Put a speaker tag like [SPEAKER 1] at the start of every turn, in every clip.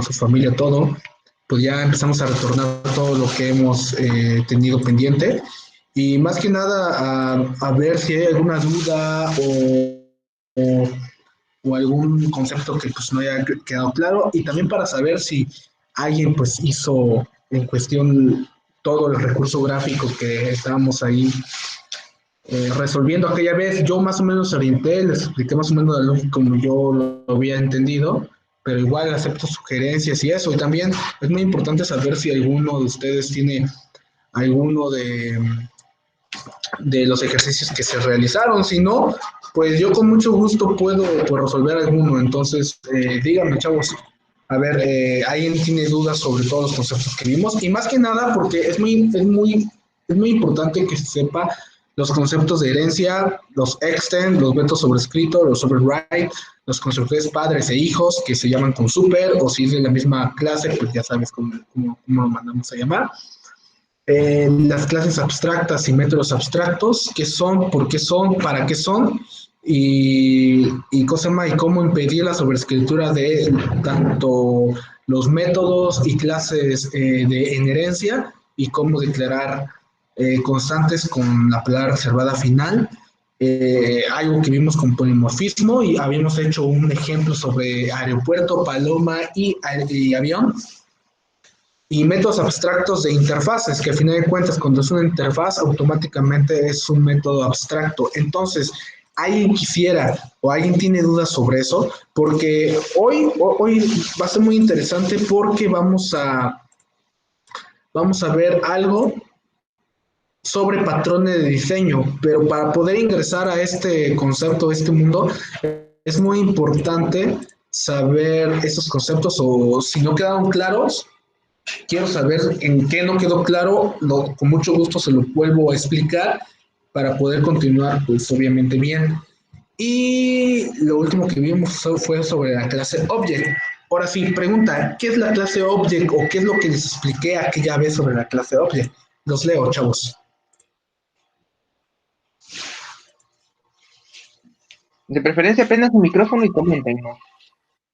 [SPEAKER 1] su familia, todo, pues ya empezamos a retornar todo lo que hemos tenido pendiente. Y más que nada a ver si hay alguna duda o, o algún concepto que pues no haya quedado claro, y también para saber si alguien pues hizo en cuestión todo el recurso gráfico que estábamos ahí resolviendo aquella vez. Yo más o menos orienté, les expliqué más o menos la lógica como yo lo había entendido, pero igual acepto sugerencias y eso. Y también es muy importante saber si alguno de ustedes tiene alguno de los ejercicios que se realizaron. Si no, pues yo con mucho gusto puedo pues, resolver alguno. Entonces, díganme, chavos, a ver, ¿alguien tiene dudas sobre todos los conceptos que vimos? Y más que nada, porque es muy importante que se sepa los conceptos de herencia, los extend, los vetos sobrescritos, los override, los constructores padres e hijos, que se llaman con super, o si es de la misma clase, pues ya sabes cómo lo mandamos a llamar. Las clases abstractas y métodos abstractos, qué son, por qué son, para qué son, y cómo impedir la sobrescritura de tanto los métodos y clases en herencia, y cómo declarar constantes con la palabra reservada final. Algo que vimos con polimorfismo, y habíamos hecho un ejemplo sobre aeropuerto, paloma y avión. Y métodos abstractos de interfaces, que a final de cuentas cuando es una interfaz automáticamente es un método abstracto. Entonces, alguien quisiera o alguien tiene dudas sobre eso, porque hoy va a ser muy interesante porque vamos a ver algo sobre patrones de diseño, pero para poder ingresar a este concepto, a este mundo, es muy importante saber esos conceptos, o si no quedaron claros, quiero saber en qué no quedó claro, con mucho gusto se lo vuelvo a explicar para poder continuar, pues obviamente bien. Y lo último que vimos fue sobre la clase Object. Ahora sí, pregunta, ¿qué es la clase Object o qué es lo que les expliqué aquella vez sobre la clase Object? Los leo, chavos.
[SPEAKER 2] De preferencia, prendan su micrófono y comenten, ¿no?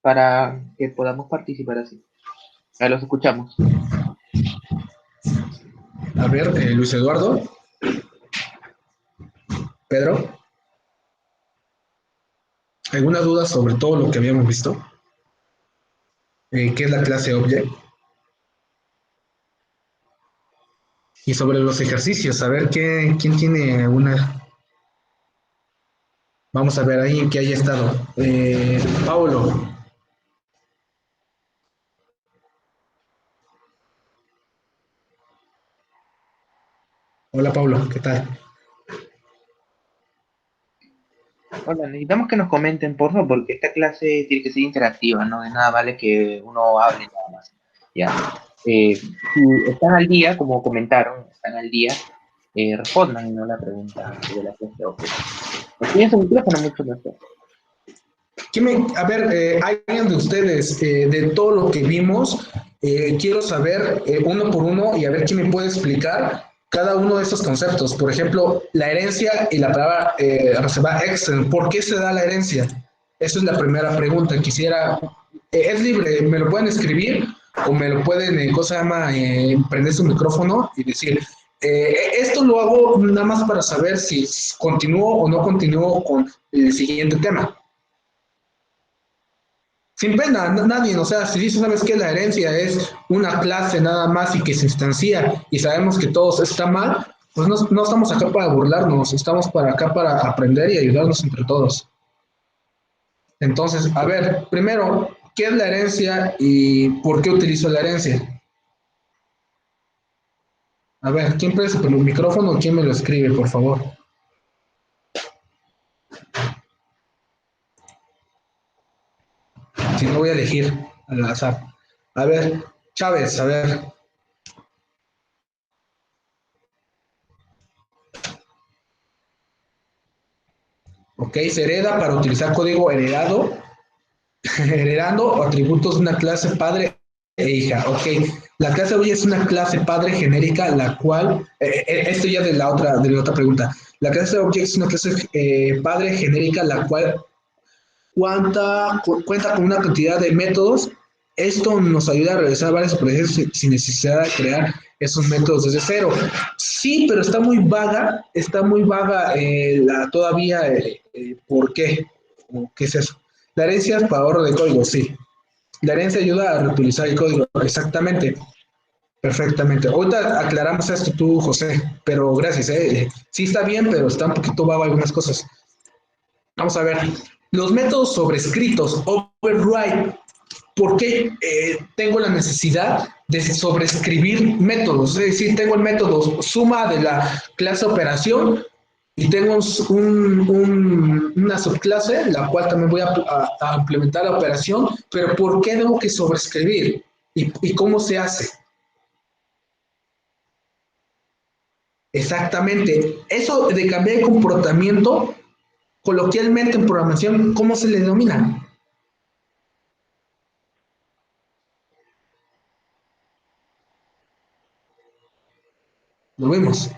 [SPEAKER 2] Para que podamos participar así. Ahí los escuchamos.
[SPEAKER 1] A ver, Luis Eduardo, Pedro, ¿alguna duda sobre todo lo que habíamos visto? ¿Qué es la clase Object? Y sobre los ejercicios, a ver quién tiene alguna. Vamos a ver ahí en qué haya estado. Paulo. Hola, Paulo, ¿qué tal?
[SPEAKER 2] Hola, necesitamos que nos comenten, por favor, porque esta clase tiene que ser interactiva, ¿no? De nada vale que uno hable nada más. ¿Ya? Si están al día, como comentaron, están al día, respondan, ¿no? La pregunta de la clase Object. Tienen su micrófono mucho mejor.
[SPEAKER 1] A ver, alguien de ustedes, de todo lo que vimos, quiero saber uno por uno y a ver quién me puede explicar cada uno de estos conceptos. Por ejemplo, la herencia y la palabra reserva extend. ¿Por qué se da la herencia? Esa es la primera pregunta. Quisiera, es libre, me lo pueden escribir o me lo pueden, cosa llama, prender su micrófono y decir, esto lo hago nada más para saber si continúo o no continúo con el siguiente tema. Sin pena, nadie, o sea, si dices, ¿sabes qué? La herencia es una clase nada más y que se instancia y sabemos que todo está mal, pues no estamos acá para burlarnos, estamos acá para aprender y ayudarnos entre todos. Entonces, a ver, primero, ¿qué es la herencia y por qué utilizo la herencia? A ver, ¿quién prende el micrófono o quién me lo escribe, por favor? Si no, voy a elegir al azar. A ver, Chávez, a ver. Ok, se hereda para utilizar código heredado, heredando atributos de una clase padre e hija. Ok, la clase hoy es una clase padre genérica, la cual, esto ya de la otra pregunta. La clase object es una clase padre genérica, la cual cuenta con una cantidad de métodos Esto nos ayuda a realizar varias operaciones sin necesidad de crear esos métodos desde cero. Sí, pero está muy vaga todavía ¿por qué? ¿O qué es eso? La herencia es para ahorro de código, sí. La herencia ayuda a reutilizar el código, exactamente, perfectamente. Ahorita aclaramos esto tú, José, pero gracias. Sí está bien, pero está un poquito vago algunas cosas. Vamos a ver. Los métodos sobrescritos, override. ¿Por qué tengo la necesidad de sobreescribir métodos? Es decir, tengo el método suma de la clase operación y tengo una subclase, la cual también voy a implementar la operación, pero ¿por qué tengo que sobreescribir? ¿Y cómo se hace? Exactamente. Eso de cambiar el comportamiento, coloquialmente en programación, ¿cómo se le denomina? Lo vimos.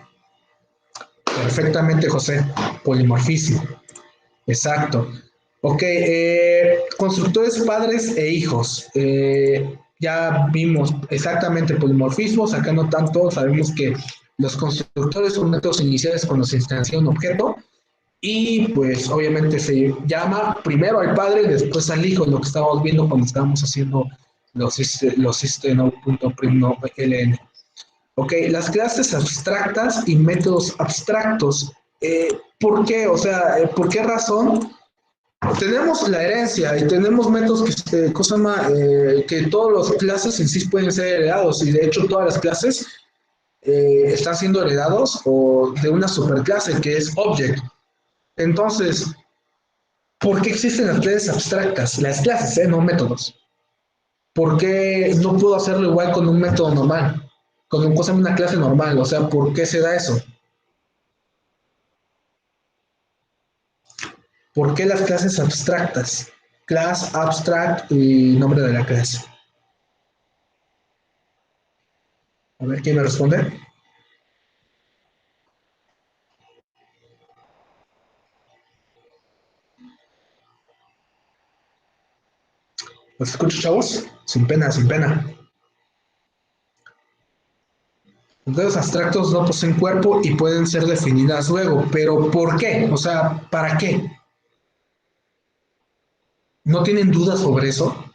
[SPEAKER 1] Perfectamente, José. Polimorfismo. Exacto. Ok, constructores padres e hijos. Ya vimos exactamente polimorfismos, acá no tanto, sabemos que los constructores son métodos iniciales cuando se instancia un objeto y pues obviamente se llama primero al padre y después al hijo, lo que estábamos viendo cuando estábamos haciendo los system.prim.ln. Ok, las clases abstractas y métodos abstractos. ¿Por qué? O sea, ¿por qué razón? Tenemos la herencia y tenemos métodos que todas las clases en sí pueden ser heredados y de hecho todas las clases están siendo heredados o de una superclase que es object. Entonces, ¿por qué existen las clases abstractas? Las clases, no métodos. ¿Por qué no puedo hacerlo igual con un método normal? Una clase normal, o sea, ¿por qué se da eso? ¿Por qué las clases abstractas? Class, abstract y nombre de la clase. A ver, ¿quién me responde? ¿Los escucho, chavos? Sin pena, sin pena. Los dedos abstractos no poseen cuerpo y pueden ser definidas luego, pero ¿por qué? O sea, ¿para qué? ¿No tienen dudas sobre eso?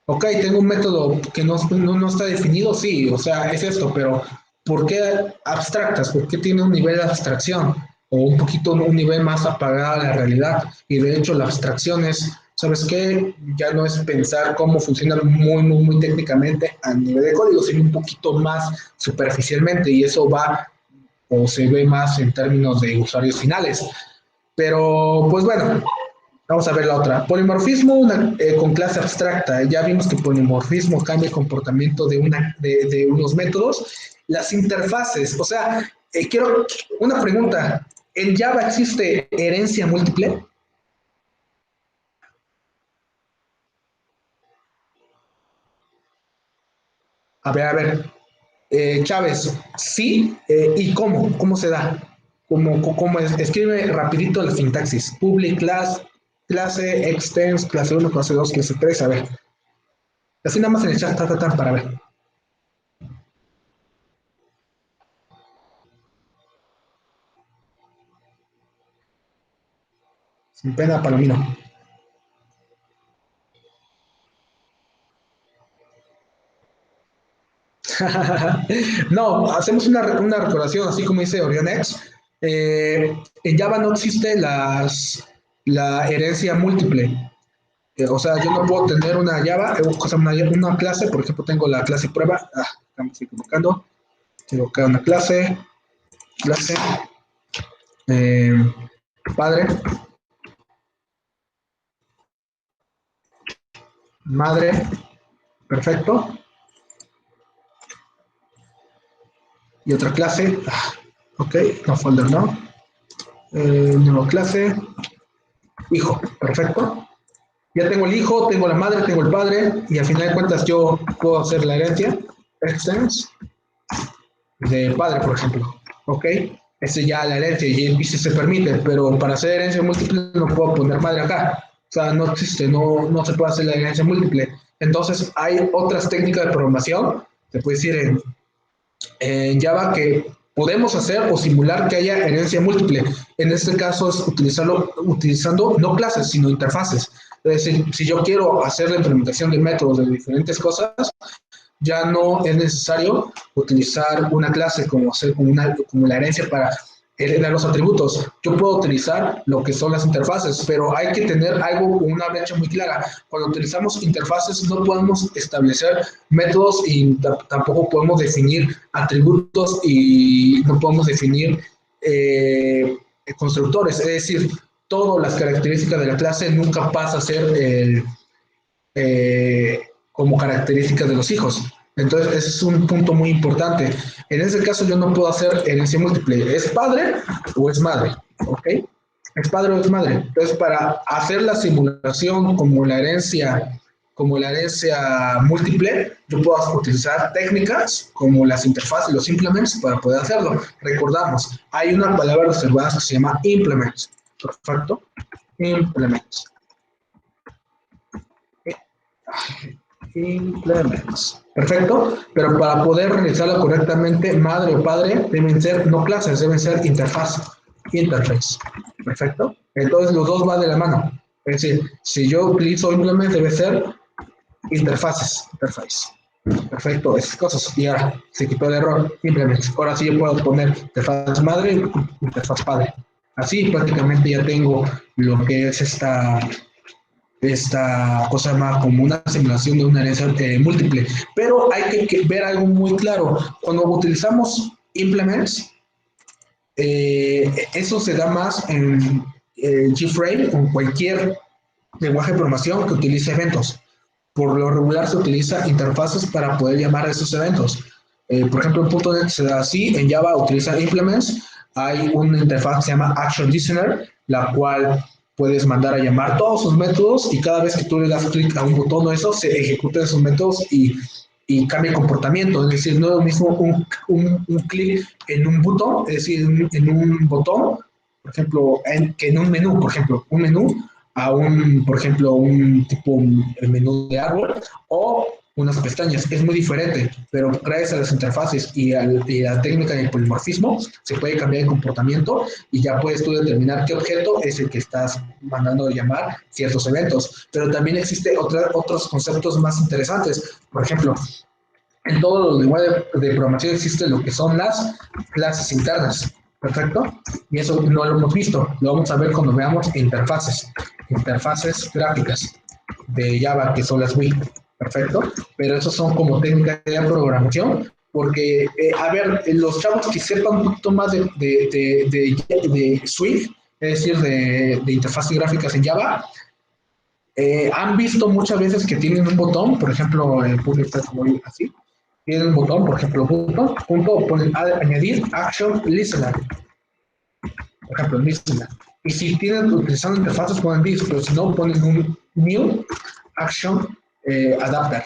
[SPEAKER 1] Ok, tengo un método que no está definido, sí, o sea, es esto, pero ¿por qué abstractas? ¿Por qué tiene un nivel de abstracción? O un poquito, un nivel más apagado a la realidad. Y de hecho la abstracción es, ¿sabes qué? Ya no es pensar cómo funciona muy técnicamente a nivel de código, sino un poquito más superficialmente. Y eso va o se ve más en términos de usuarios finales. Pero, pues bueno, vamos a ver la otra. Polimorfismo con clase abstracta. Ya vimos que polimorfismo cambia el comportamiento de unos métodos. Las interfaces, o sea, quiero una pregunta. ¿En Java existe herencia múltiple? A ver. Chávez, sí, ¿y cómo? ¿Cómo se da? ¿Cómo es? Escribe rapidito la sintaxis. Public class, clase, extends, clase uno, clase 2, clase 3. A ver. Así nada más en el chat, para ver. Sin pena, Palomino. No, hacemos una recordación, así como dice Orionex. En Java no existe la herencia múltiple. O sea, yo no puedo tener una Java, una clase, por ejemplo, tengo la clase prueba. Me estoy equivocando. Tengo acá una clase, eh, padre, madre, perfecto. Y otra clase, ok, no folder, no. Nueva clase, hijo, perfecto. Ya tengo el hijo, tengo la madre, tengo el padre, y al final de cuentas yo puedo hacer la herencia, extends, de padre, por ejemplo. ¿Ok? ese ya la herencia y si se permite, pero para hacer herencia múltiple no puedo poner madre acá. O sea, no existe, no se puede hacer la herencia múltiple. Entonces hay otras técnicas de programación, se puede decir en Java, que podemos hacer o simular que haya herencia múltiple. En este caso es utilizando no clases, sino interfaces. Es decir, si yo quiero hacer la implementación de métodos de diferentes cosas, ya no es necesario utilizar una clase como la herencia para heredar los atributos. Yo puedo utilizar lo que son las interfaces, pero hay que tener algo con una brecha muy clara. Cuando utilizamos interfaces no podemos establecer métodos y tampoco podemos definir atributos y no podemos definir constructores. Es decir, todas las características de la clase nunca pasa a ser como características de los hijos. Entonces, ese es un punto muy importante. En ese caso, yo no puedo hacer herencia múltiple. ¿Es padre o es madre? ¿Ok? ¿Es padre o es madre? Entonces, para hacer la simulación como la herencia múltiple, yo puedo utilizar técnicas como las interfaces y los implements para poder hacerlo. Recordamos, hay una palabra reservada que se llama implements. Perfecto. Implements. Implements. Perfecto, pero para poder realizarlo correctamente, madre o padre deben ser no clases, deben ser interface. Perfecto. Entonces los dos van de la mano. Es decir, si yo utilizo implement, debe ser interface. Perfecto, esas cosas. Y ahora se quitó el error. Implements. Ahora sí yo puedo poner interfaz madre y interfaz padre. Así prácticamente ya tengo lo que es esta cosa más como una simulación de una herencia múltiple. Pero hay que ver algo muy claro. Cuando utilizamos implements, eso se da más en GFrame o en cualquier lenguaje de programación que utilice eventos. Por lo regular se utiliza interfaces para poder llamar a esos eventos. Por ejemplo, en .NET se da así, en Java utiliza implements, hay una interfaz que se llama Action Listener, la cual puedes mandar a llamar todos sus métodos y cada vez que tú le das clic a un botón o eso, se ejecutan esos métodos y cambia el comportamiento. Es decir, no es lo mismo un clic en un botón, es decir, en un botón, por ejemplo, que en un menú, por ejemplo, un menú a por ejemplo, un tipo el menú de árbol o unas pestañas. Es muy diferente, pero gracias a las interfaces y a la técnica del polimorfismo se puede cambiar el comportamiento y ya puedes tú determinar qué objeto es el que estás mandando a llamar ciertos eventos. Pero también existen otros conceptos más interesantes. Por ejemplo, en todos los lenguajes de programación existe lo que son las clases internas. Perfecto. Y eso no lo hemos visto. Lo vamos a ver cuando veamos interfaces gráficas de Java, que son las WIG. Perfecto. Pero esos son como técnicas de programación. Porque, a ver, los chavos que sepan un poquito más de Swig, es decir, de interfaces gráficas en Java, han visto muchas veces que tienen un botón, por ejemplo, en Public está como así, tienen un botón, por ejemplo, punto, ponen añadir action listener, por ejemplo, listener. Y si tienen utilizando interfaces, ponen this, pero si no, ponen un new action adapter,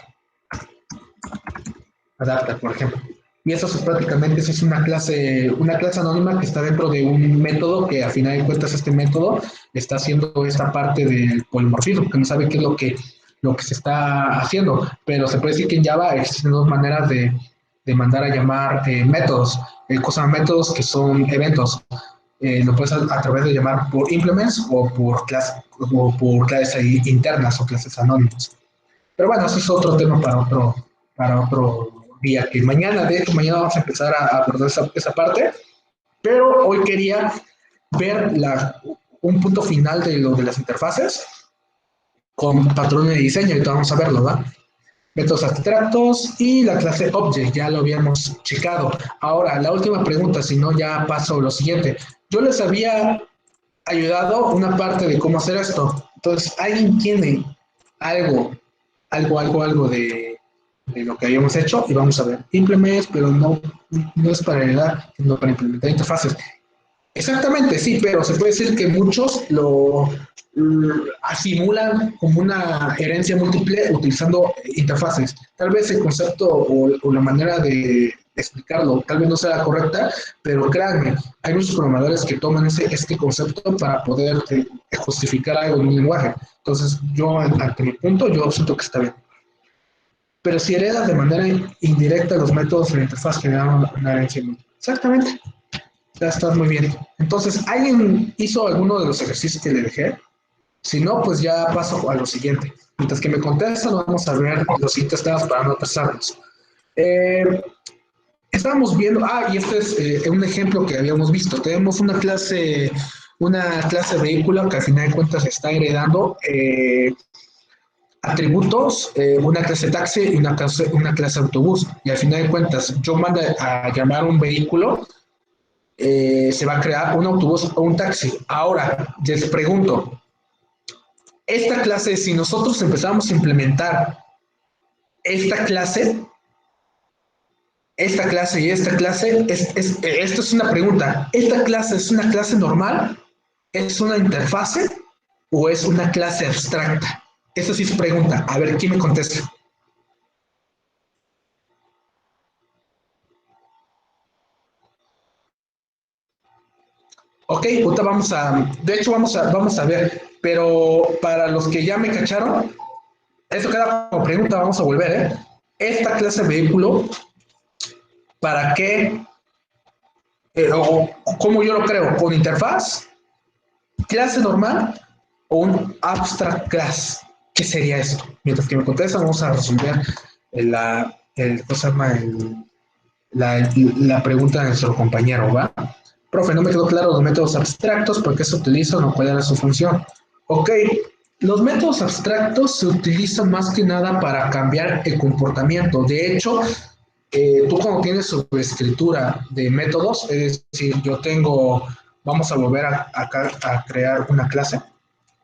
[SPEAKER 1] por ejemplo. Y eso prácticamente es una clase anónima que está dentro de un método que a final de cuentas este método está haciendo esta parte del polimorfismo, que no sabe qué es lo que se está haciendo, pero se puede decir que en Java existen dos maneras de mandar a llamar métodos, métodos que son eventos. Lo puedes a través de llamar por implements o por clases internas o clases anónimas. Pero bueno, eso es otro tema para otro día, que mañana vamos a empezar a abordar esa parte, pero hoy quería ver un punto final de lo de las interfaces con patrones de diseño, y vamos a verlo, ¿verdad? Métodos abstractos y la clase Object, ya lo habíamos checado. Ahora, la última pregunta, si no ya paso a lo siguiente. Yo les había ayudado una parte de cómo hacer esto. Entonces, ¿alguien tiene algo de lo que habíamos hecho? Y vamos a ver. Implements, pero no es para heredar, sino para implementar interfaces. Exactamente, sí, pero se puede decir que muchos lo simulan como una herencia múltiple utilizando interfaces. Tal vez el concepto o la manera de explicarlo. Tal vez no sea la correcta, pero créanme, hay muchos programadores que toman este concepto para poder justificar algo en un lenguaje. Entonces, yo, ante mi punto, yo siento que está bien. Pero si heredas de manera indirecta los métodos de la interfaz generaron una herencia. Exactamente, ya estás muy bien. Entonces, ¿alguien hizo alguno de los ejercicios que le dejé? Si no, pues ya paso a lo siguiente. Mientras que me contestan, vamos a ver los siguientes temas para no pasarnos. Estábamos viendo, y este es un ejemplo que habíamos visto. Tenemos una clase vehículo que al final de cuentas está heredando atributos, una clase taxi y una clase autobús. Y al final de cuentas, yo mando a llamar un vehículo, se va a crear un autobús o un taxi. Ahora, les pregunto, esta clase, si nosotros empezamos a implementar esta clase y esta clase, esto es una pregunta. ¿Esta clase es una clase normal? ¿Es una interfase? ¿O es una clase abstracta? Eso sí es pregunta. A ver, ¿quién me contesta? Ok, ahorita vamos a ver, pero para los que ya me cacharon, eso queda como pregunta, vamos a volver, ¿eh? Esta clase de vehículo, ¿para qué? O ¿cómo yo lo creo? ¿Con interfaz? ¿Clase normal? ¿O un abstract class? ¿Qué sería esto? Mientras que me contestan, vamos a resolver la pregunta de nuestro compañero, ¿va? Profe, no me quedó claro los métodos abstractos, ¿por qué se utilizan o cuál era su función? Ok, los métodos abstractos se utilizan más que nada para cambiar el comportamiento. De hecho, tú cuando tienes subescritura de métodos, es decir, vamos a volver a crear una clase,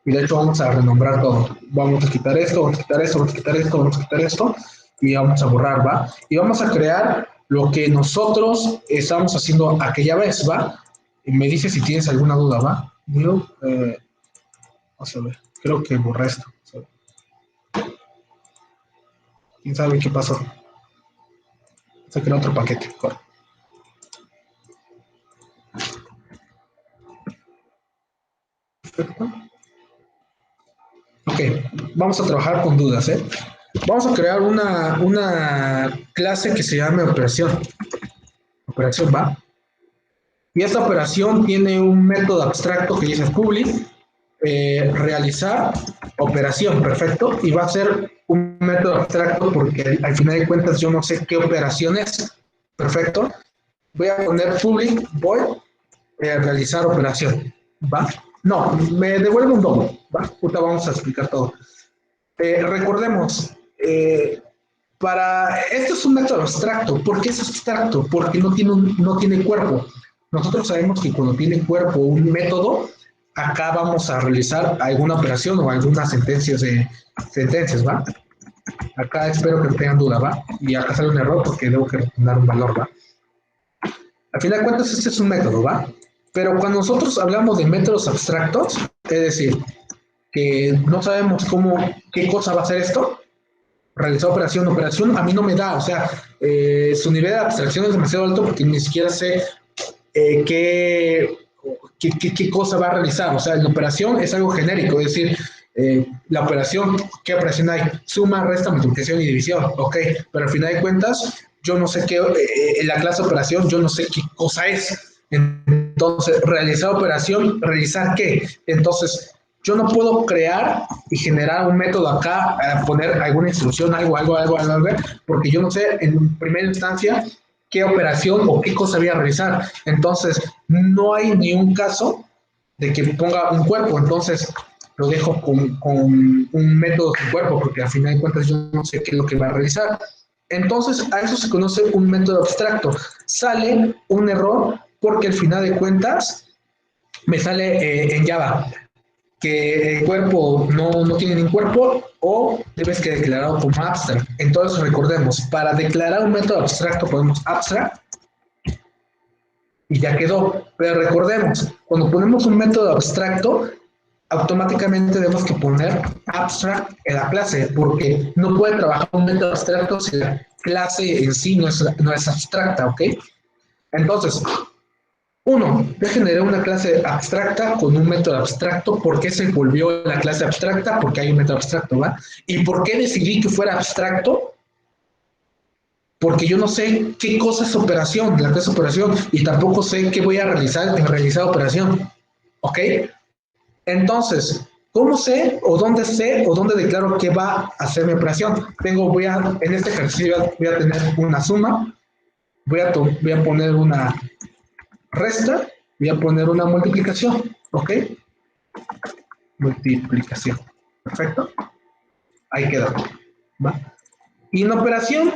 [SPEAKER 1] y de hecho vamos a renombrar todo. Vamos a quitar esto, vamos a quitar esto, vamos a quitar esto, vamos a quitar esto, y vamos a borrar, ¿va? Y vamos a crear lo que nosotros estamos haciendo aquella vez, ¿va? Y me dice si tienes alguna duda, ¿va? Yo, vamos a ver, creo que borré esto. ¿Quién sabe qué pasó? Se creó otro paquete, corre. Perfecto. Ok, vamos a trabajar con dudas, ¿eh? Vamos a crear una clase que se llame operación. Operación, ¿va? Y esta operación tiene un método abstracto que dice public, realizar operación, perfecto, y va a ser un método abstracto porque al final de cuentas yo no sé qué operación es, perfecto. Voy a poner public void realizar operación, ¿va? No, me devuelve un domo, ¿va? Ahorita vamos a explicar todo. Recordemos, esto es un método abstracto. ¿Por qué es abstracto? Porque no tiene cuerpo. Nosotros sabemos que cuando tiene cuerpo un método, acá vamos a realizar alguna operación o algunas sentencias, ¿va? Acá espero que no tengan duda, ¿va? Y acá sale un error porque debo que retornar un valor, ¿va? Al final de cuentas, este es un método, ¿va? Pero cuando nosotros hablamos de métodos abstractos, es decir, que no sabemos qué cosa va a ser esto, realizar operación, a mí no me da, o sea, su nivel de abstracción es demasiado alto porque ni siquiera sé qué cosa va a realizar, o sea, la operación es algo genérico, es decir, la operación, ¿qué operación hay? Suma, resta, multiplicación y división, ok, pero al final de cuentas, yo no sé la clase de operación, yo no sé qué cosa es. Entonces, realizar operación, ¿realizar qué? Entonces, yo no puedo crear y generar un método acá, poner alguna instrucción, algo, porque yo no sé en primera instancia qué operación o qué cosa voy a realizar. Entonces, no hay ni un caso de que ponga un cuerpo. Entonces, lo dejo con un método sin cuerpo, porque al final de cuentas yo no sé qué es lo que va a realizar. Entonces, a eso se conoce un método abstracto. Sale un error porque al final de cuentas me sale en Java que el cuerpo no tiene ningún cuerpo o debes que declararlo como abstract. Entonces recordemos, para declarar un método abstracto ponemos abstract y ya quedó. Pero recordemos, cuando ponemos un método abstracto, automáticamente tenemos que poner abstract en la clase porque no puede trabajar un método abstracto si la clase en sí no es abstracta, ¿ok? Entonces, uno, ya generé una clase abstracta con un método abstracto. ¿Por qué se volvió la clase abstracta? Porque hay un método abstracto, ¿va? ¿Y por qué decidí que fuera abstracto? Porque yo no sé qué cosa es operación, la clase operación, y tampoco sé qué voy a realizar en realizar operación, ¿ok? Entonces, ¿cómo sé o dónde declaro que va a hacer mi operación? En este ejercicio voy a tener una suma, voy a poner una resta, voy a poner una multiplicación, ¿ok? Multiplicación, perfecto, ahí quedó, ¿va? Y en operación,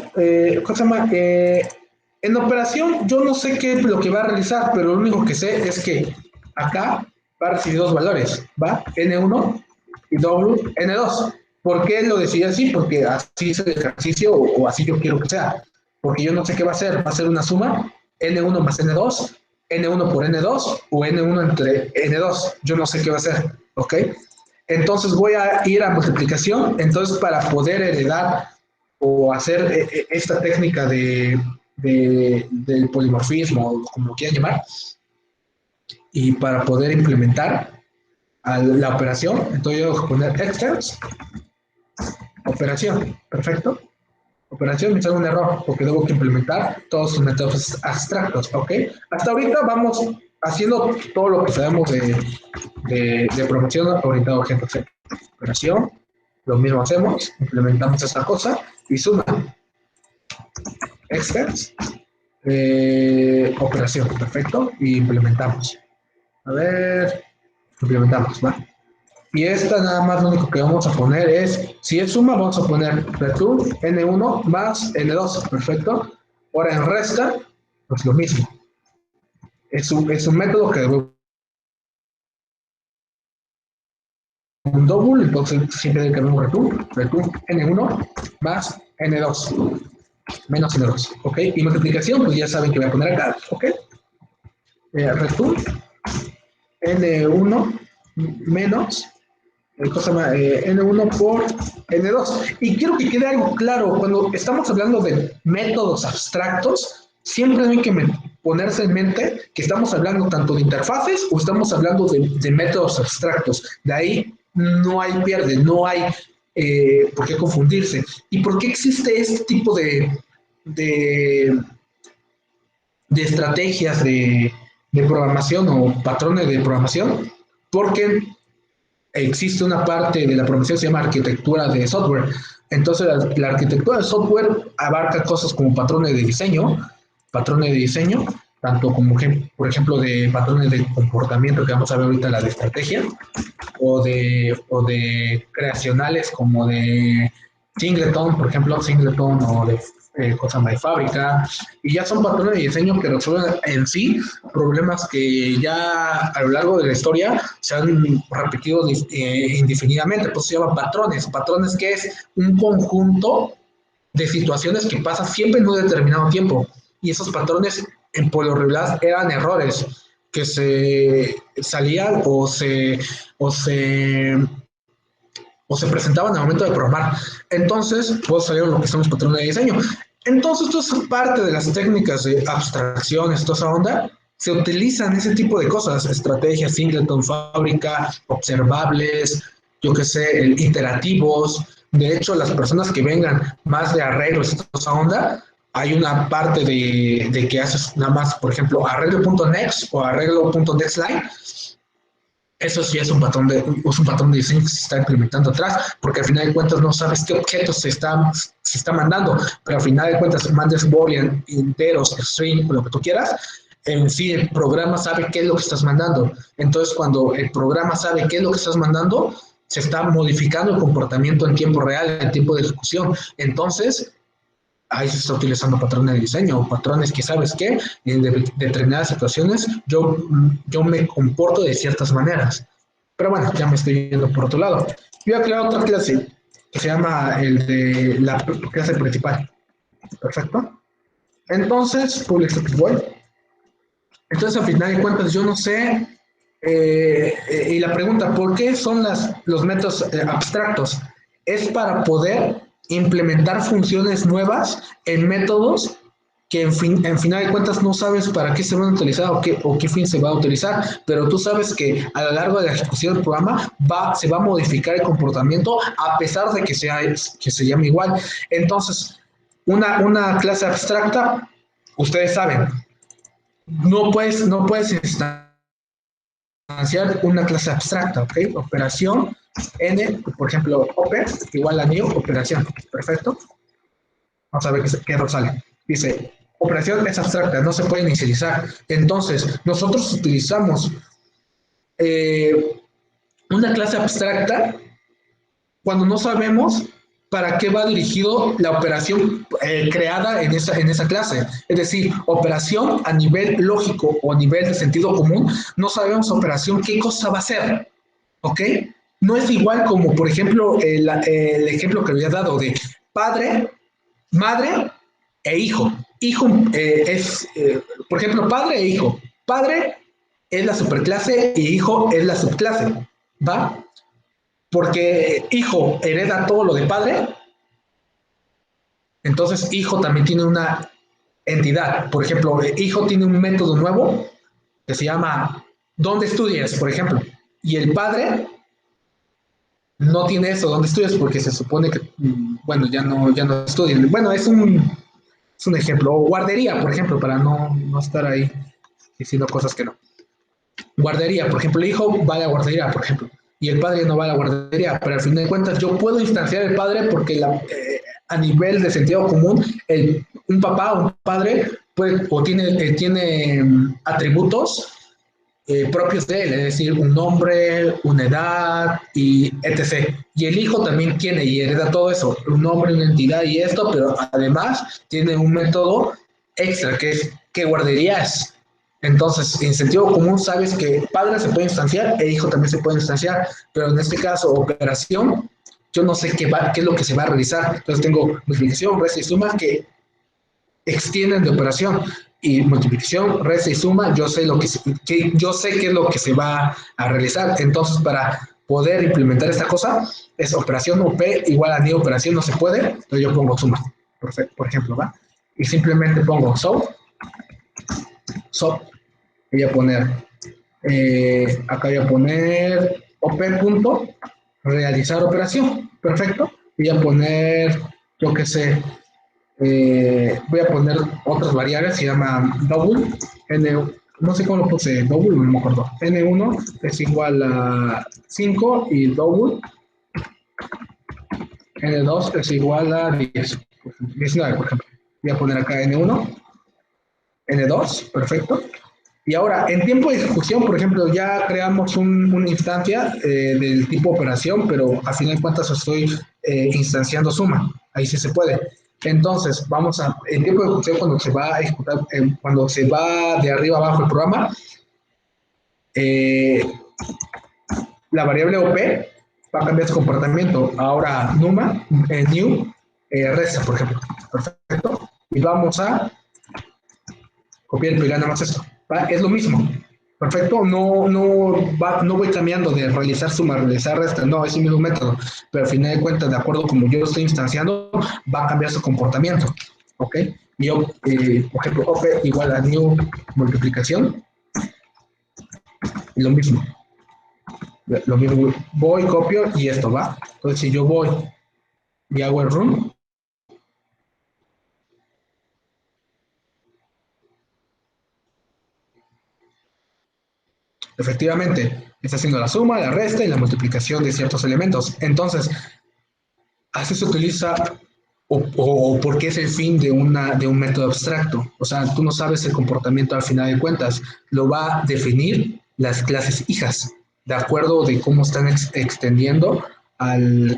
[SPEAKER 1] ¿cómo se llama? En operación yo no sé qué es lo que va a realizar, pero lo único que sé es que acá va a recibir dos valores, ¿va? N1 y N2. ¿Por qué lo decidí así? Porque así es el ejercicio o así yo quiero que sea. Porque yo no sé qué va a ser. Va a ser una suma N1 más N2, N1 por N2 o N1 entre N2. Yo no sé qué va a ser, ¿ok? Entonces voy a ir a multiplicación. Entonces para poder heredar o hacer esta técnica del polimorfismo, como lo quieran llamar, y para poder implementar la operación, entonces yo voy a poner extras, operación, perfecto. Operación me sale un error porque tengo que implementar todos sus métodos abstractos, ¿ok? Hasta ahorita vamos haciendo todo lo que sabemos de programación orientada a objetos. Operación, lo mismo hacemos, implementamos esta cosa y suma. Extras, operación, perfecto, y implementamos. A ver, implementamos, ¿va? Y esta nada más lo único que vamos a poner es, si es suma, vamos a poner return n1 más n2, perfecto. Ahora en resta, pues lo mismo. Es un método que debe un double, entonces siempre hay que ver un return n1 más n2, menos n2, ¿ok? Y multiplicación, pues ya saben que voy a poner acá, ¿ok? Return N1 menos N1 por N2. Y quiero que quede algo claro, cuando estamos hablando de métodos abstractos, siempre hay que ponerse en mente que estamos hablando tanto de interfaces o estamos hablando de métodos abstractos. De ahí no hay pierde, no hay por qué confundirse. ¿Y por qué existe este tipo de, de estrategias de programación o patrones de programación? Porque existe una parte de la programación que se llama arquitectura de software. Entonces, la arquitectura de software abarca cosas como patrones de diseño, tanto como, por ejemplo, de patrones de comportamiento, que vamos a ver ahorita, la de estrategia, o de creacionales como de singleton, por ejemplo, singleton o de cosas de fábrica, y ya son patrones de diseño que resuelven en sí problemas que ya a lo largo de la historia se han repetido indefinidamente, pues se llaman patrones. Patrones que es un conjunto de situaciones que pasan siempre en un determinado tiempo, y esos patrones por lo regular eran errores que se salían o se o se presentaban al momento de programar. Entonces, pues salieron lo que son los patrones de diseño. Entonces, esto es parte de las técnicas de abstracciones, toda esa onda. Se utilizan ese tipo de cosas, estrategias, singleton, fábrica, observables, yo qué sé, iterativos. De hecho, las personas que vengan más de arreglos, toda esa onda, hay una parte de que haces nada más, por ejemplo, arreglo.next o arreglo.nextline. Eso sí es un patrón de diseño que se está implementando atrás, porque al final de cuentas no sabes qué objetos se está mandando, pero al final de cuentas mandes boolean, enteros, string, lo que tú quieras, en sí el programa sabe qué es lo que estás mandando. Entonces cuando el programa sabe qué es lo que estás mandando, se está modificando el comportamiento en tiempo real, en tiempo de ejecución. Entonces, ahí se está utilizando patrones de diseño, patrones que, ¿sabes qué? En determinadas situaciones yo me comporto de ciertas maneras. Pero bueno, ya me estoy yendo por otro lado. Voy a crear otra clase que se llama el de la clase principal. Perfecto. Entonces, public static void. Entonces, al final de cuentas, yo no sé. Y la pregunta, ¿por qué son los métodos abstractos? Es para poder implementar funciones nuevas en métodos que en final de cuentas no sabes para qué se van a utilizar o qué fin se va a utilizar, pero tú sabes que a lo largo de la ejecución del programa se va a modificar el comportamiento a pesar de que se llame igual. Entonces, una clase abstracta, ustedes saben, no puedes instanciar una clase abstracta, ¿ok? Operación N, por ejemplo, OP igual a new operación, perfecto. Vamos a ver qué error sale. Dice, operación es abstracta, no se puede inicializar. Entonces, nosotros utilizamos una clase abstracta cuando no sabemos para qué va dirigido la operación creada en esa clase. Es decir, operación a nivel lógico o a nivel de sentido común, no sabemos operación qué cosa va a ser, ¿ok? No es igual como, por ejemplo, el ejemplo que había dado de padre, madre e hijo. Hijo por ejemplo, padre e hijo. Padre es la superclase y hijo es la subclase, ¿va? Porque hijo hereda todo lo de padre, entonces hijo también tiene una entidad. Por ejemplo, hijo tiene un método nuevo que se llama ¿dónde estudias? Por ejemplo. Y el padre no tiene eso, ¿dónde estudias? Porque se supone que, bueno, ya no estudian. Bueno, es un ejemplo. O guardería, por ejemplo, para no estar ahí diciendo cosas que no. Guardería, por ejemplo, el hijo va a la guardería, por ejemplo, y el padre no va a la guardería, pero al fin de cuentas yo puedo instanciar al padre porque a nivel de sentido común, un papá o un padre puede, o tiene atributos propios de él, es decir, un nombre, una edad y etc. Y el hijo también tiene y hereda todo eso, un nombre, una entidad y esto, pero además tiene un método extra que es qué guardería es. Entonces, en sentido común, sabes que padre se puede instanciar e hijo también se puede instanciar, pero en este caso, operación, yo no sé qué es lo que se va a realizar. Entonces, tengo multiplicación, resta y suma que extienden de operación. Y multiplicación, resta y suma, yo sé yo sé qué es lo que se va a realizar. Entonces, para poder implementar esta cosa, es operación OP igual a ni operación no se puede, entonces yo pongo suma, por ejemplo, ¿va? Y simplemente pongo voy a poner, acá voy a poner OP punto, realizar operación, perfecto. Voy a poner, yo qué sé, voy a poner otras variables, se llama double, no sé cómo lo puse, double, no me acuerdo. N1 es igual a 5 y double, N2 es igual a 10, 19, por ejemplo. Voy a poner acá N1, N2, perfecto. Y ahora, en tiempo de ejecución, por ejemplo, ya creamos una instancia del tipo operación, pero a final de cuentas estoy instanciando suma. Ahí sí se puede. Entonces, en tiempo de ejecución, cuando se va a ejecutar, cuando se va de arriba abajo el programa, eh, la variable OP va a cambiar su comportamiento. Ahora, new, resta, por ejemplo. Perfecto. Y vamos a copiar y pegar nada más esto. ¿Va? Es lo mismo. Perfecto, no voy cambiando de realizar suma, realizar resta, no, es el mismo método, pero al final de cuentas, de acuerdo como yo lo estoy instanciando, va a cambiar su comportamiento, ¿ok? Y yo, por ejemplo, OP igual a new multiplicación, y lo mismo, voy, copio y esto va. Entonces, si yo voy y hago el run, efectivamente, está haciendo la suma, la resta y la multiplicación de ciertos elementos. Entonces, así se utiliza o por qué es el fin de un método abstracto. O sea, tú no sabes el comportamiento al final de cuentas. Lo va a definir las clases hijas, de acuerdo de cómo están extendiendo a la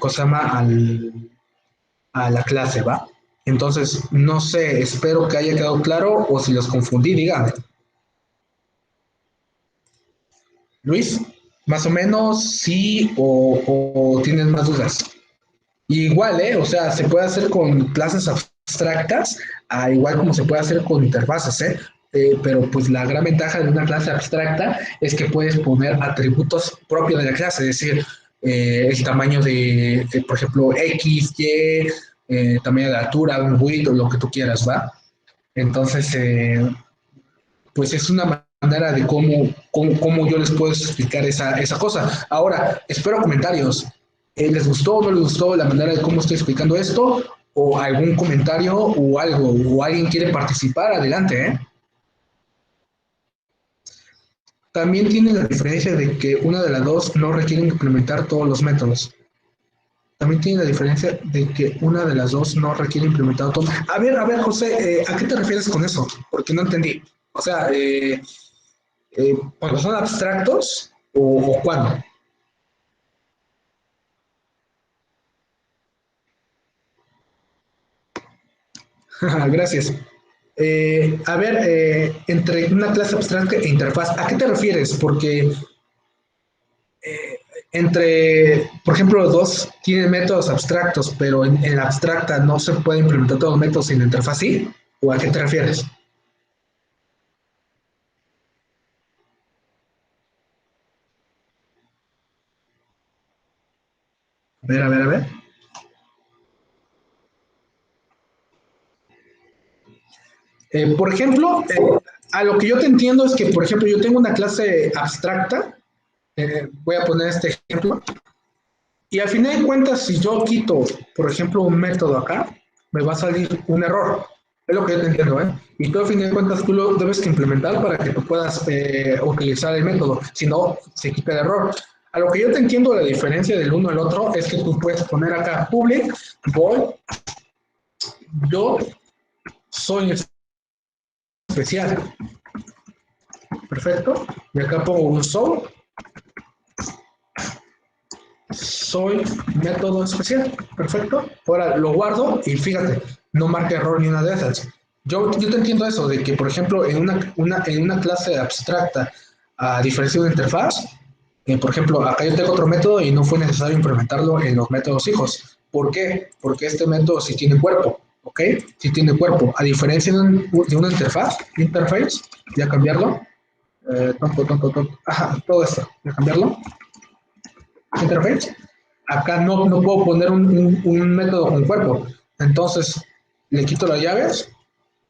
[SPEAKER 1] clase, ¿va? Entonces, no sé, espero que haya quedado claro o si los confundí, díganme. Luis, más o menos sí o tienes más dudas. Y igual, ¿eh? O sea, se puede hacer con clases abstractas, igual como se puede hacer con interfaces, ¿eh? Pero pues la gran ventaja de una clase abstracta es que puedes poner atributos propios de la clase, es decir, el tamaño por ejemplo, X, Y, tamaño de altura, un width o lo que tú quieras, ¿va? Entonces, pues es una manera de cómo yo les puedo explicar esa cosa. Ahora, espero comentarios. ¿Les gustó o no les gustó la manera de cómo estoy explicando esto? ¿O algún comentario o algo? ¿O alguien quiere participar? Adelante, ¿eh? También tiene la diferencia de que una de las dos no requiere implementar todos los métodos. También tiene la diferencia de que una de las dos no requiere implementar todo. A ver, José, ¿a qué te refieres con eso? Porque no entendí. O sea, cuando son abstractos o cuándo. Gracias. A ver, entre una clase abstracta e interfaz, ¿a qué te refieres? Porque por ejemplo, los dos tienen métodos abstractos, pero en la abstracta no se puede implementar todos los métodos sin la interfaz, ¿sí? ¿O a qué te refieres? A ver, a ver, a ver. Por ejemplo, a lo que yo te entiendo es que, por ejemplo, yo tengo una clase abstracta, voy a poner este ejemplo, y al final de cuentas, si yo quito, por ejemplo, un método acá, me va a salir un error. Es lo que yo te entiendo, ¿eh? Y tú al final de cuentas tú lo debes que implementar para que tú puedas utilizar el método. Si no, se quita el error. A lo que yo te entiendo la diferencia del uno al otro es que tú puedes poner acá public, void, yo soy especial. Perfecto. Y acá pongo un soy método especial. Perfecto. Ahora lo guardo y fíjate, no marca error ni una de esas. Yo te entiendo eso, de que, por ejemplo, en una clase abstracta, a diferencia de una interfaz, por ejemplo, acá yo tengo otro método y no fue necesario implementarlo en los métodos hijos. ¿Por qué? Porque este método sí tiene cuerpo, ¿ok? Sí tiene cuerpo. A diferencia de una interface, ya cambiarlo, ajá, todo esto, ya cambiarlo, interface. Acá no puedo poner un método con cuerpo. Entonces, le quito las llaves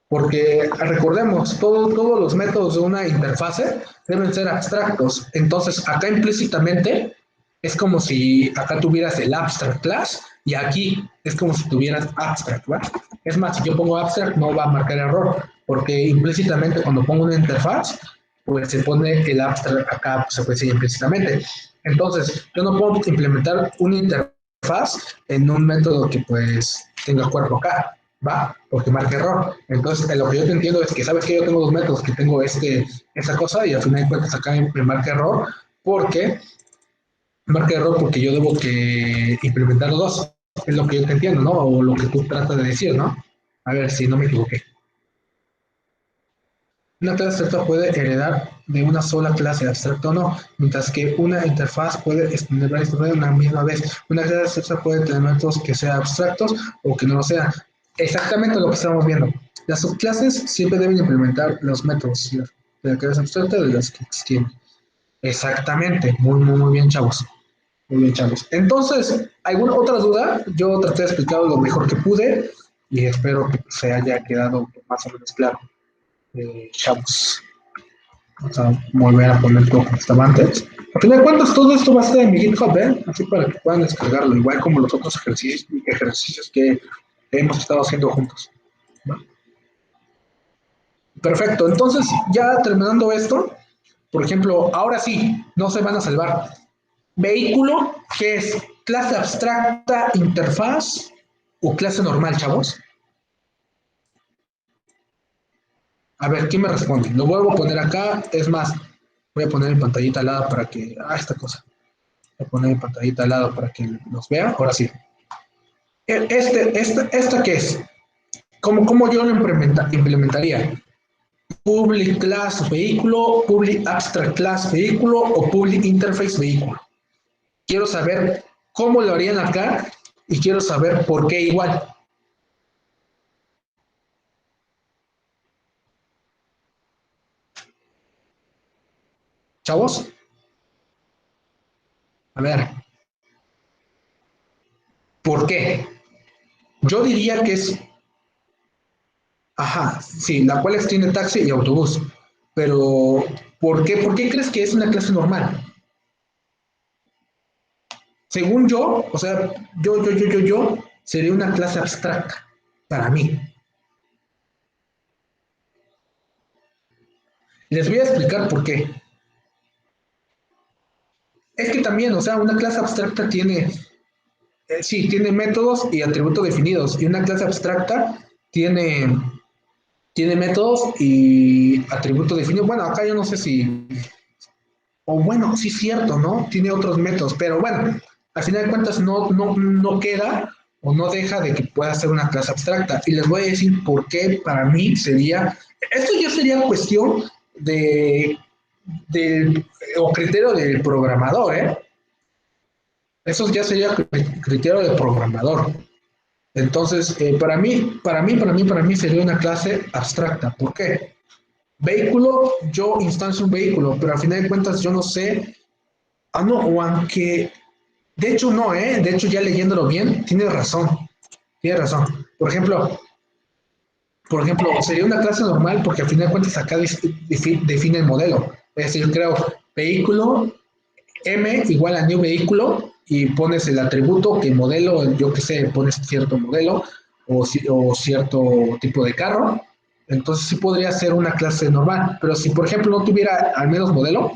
[SPEAKER 1] porque recordemos, todos los métodos de una interfase deben ser abstractos. Entonces, acá implícitamente es como si acá tuvieras el abstract class y aquí es como si tuvieras abstract, ¿va? Es más, si yo pongo abstract no va a marcar error, porque implícitamente cuando pongo una interfaz, pues se pone el abstract acá, pues, se puede decir implícitamente. Entonces, yo no puedo implementar una interfaz en un método que pues tenga cuerpo acá. ¿Va? Porque marca error. Entonces, lo que yo te entiendo es que sabes que yo tengo dos métodos, que tengo esa cosa y al final de cuentas acá me marca error porque yo debo que implementar los dos. Es lo que yo te entiendo, ¿no? O lo que tú tratas de decir, ¿no? A ver si no me equivoqué. Una clase abstracta puede heredar de una sola clase abstracta o no, mientras que una interfaz puede extender varias a una misma vez. Una clase abstracta puede tener métodos que sean abstractos o que no lo sean. Exactamente lo que estamos viendo. Las subclases siempre deben implementar los métodos de la clase abstracta de las que extienden. Exactamente. Muy bien, chavos. Muy bien, chavos. Entonces, ¿alguna otra duda? Yo traté de explicar lo mejor que pude y espero que se haya quedado más o menos claro. Chavos. Vamos a volver a poner todo como estaba antes. A final de cuentas, todo esto va a estar en mi GitHub, ¿eh? Así para que puedan descargarlo, igual como los otros ejercicios que hemos estado haciendo juntos. ¿Va? Perfecto, entonces ya terminando esto, por ejemplo, ahora sí, no se van a salvar. Vehículo, ¿qué es? ¿Clase abstracta, interfaz o clase normal, chavos? A ver, ¿quién me responde? Lo vuelvo a poner acá, es más, voy a poner en pantallita al lado para que... esta cosa. Voy a poner en pantallita al lado para que nos vea. Ahora sí. ¿Esta qué es? ¿Cómo yo lo implementaría? Public class vehículo, public abstract class vehículo o public interface vehículo. Quiero saber cómo lo harían acá y quiero saber por qué igual. Chavos, a ver, ¿por qué? Yo diría que es, ajá, sí, la cual tiene taxi y autobús. Pero, ¿por qué crees que es una clase normal? Según yo, o sea, yo, sería una clase abstracta para mí. Les voy a explicar por qué. Es que también, o sea, una clase abstracta tiene, sí, tiene métodos y atributos definidos. Y una clase abstracta tiene, tiene métodos y atributos definidos. Bueno, acá yo no sé si, o bueno, sí es cierto, ¿no? Tiene otros métodos, pero bueno, al final de cuentas no queda o no deja de que pueda ser una clase abstracta. Y les voy a decir por qué para mí sería, esto ya sería cuestión de, del, o criterio del programador, ¿eh? Eso ya sería criterio del programador. Entonces, para mí sería una clase abstracta. ¿Por qué? Vehículo, yo instancio un vehículo, pero al final de cuentas yo no sé. Ah, no, o aunque, de hecho no, ¿eh? De hecho ya leyéndolo bien, tiene razón. Por ejemplo, sería una clase normal porque al final de cuentas acá define el modelo. Es decir, creo vehículo M igual a new vehículo y pones el atributo que modelo, yo que sé, pones cierto modelo o cierto tipo de carro. Entonces sí podría ser una clase normal, pero si por ejemplo no tuviera al menos modelo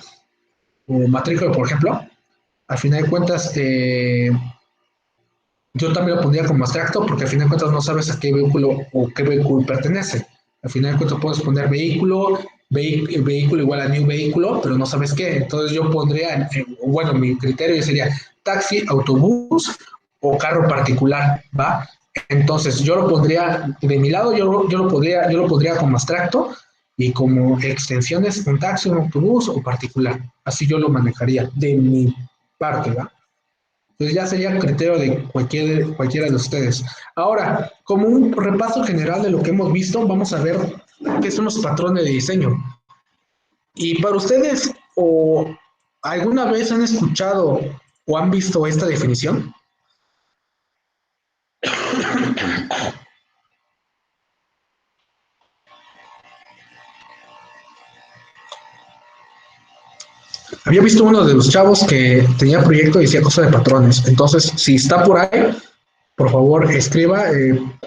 [SPEAKER 1] o matrícula, por ejemplo, al final de cuentas yo también lo pondría como abstracto porque al final de cuentas no sabes a qué vehículo o qué vehículo pertenece. Al final de cuentas puedes poner vehículo igual a new vehículo, pero no sabes qué. Entonces yo pondría, bueno, mi criterio sería taxi, autobús o carro particular, ¿va? Entonces yo lo pondría, de mi lado yo lo pondría como abstracto y como extensiones un taxi, un autobús o particular. Así yo lo manejaría de mi parte, ¿va? Entonces ya sería criterio de cualquiera de ustedes. Ahora, como un repaso general de lo que hemos visto, vamos a ver qué son los patrones de diseño. Y para ustedes, o alguna vez han escuchado o han visto esta definición, había visto uno de los chavos que tenía proyecto y decía cosas de patrones. Entonces, si está por ahí, por favor, escriba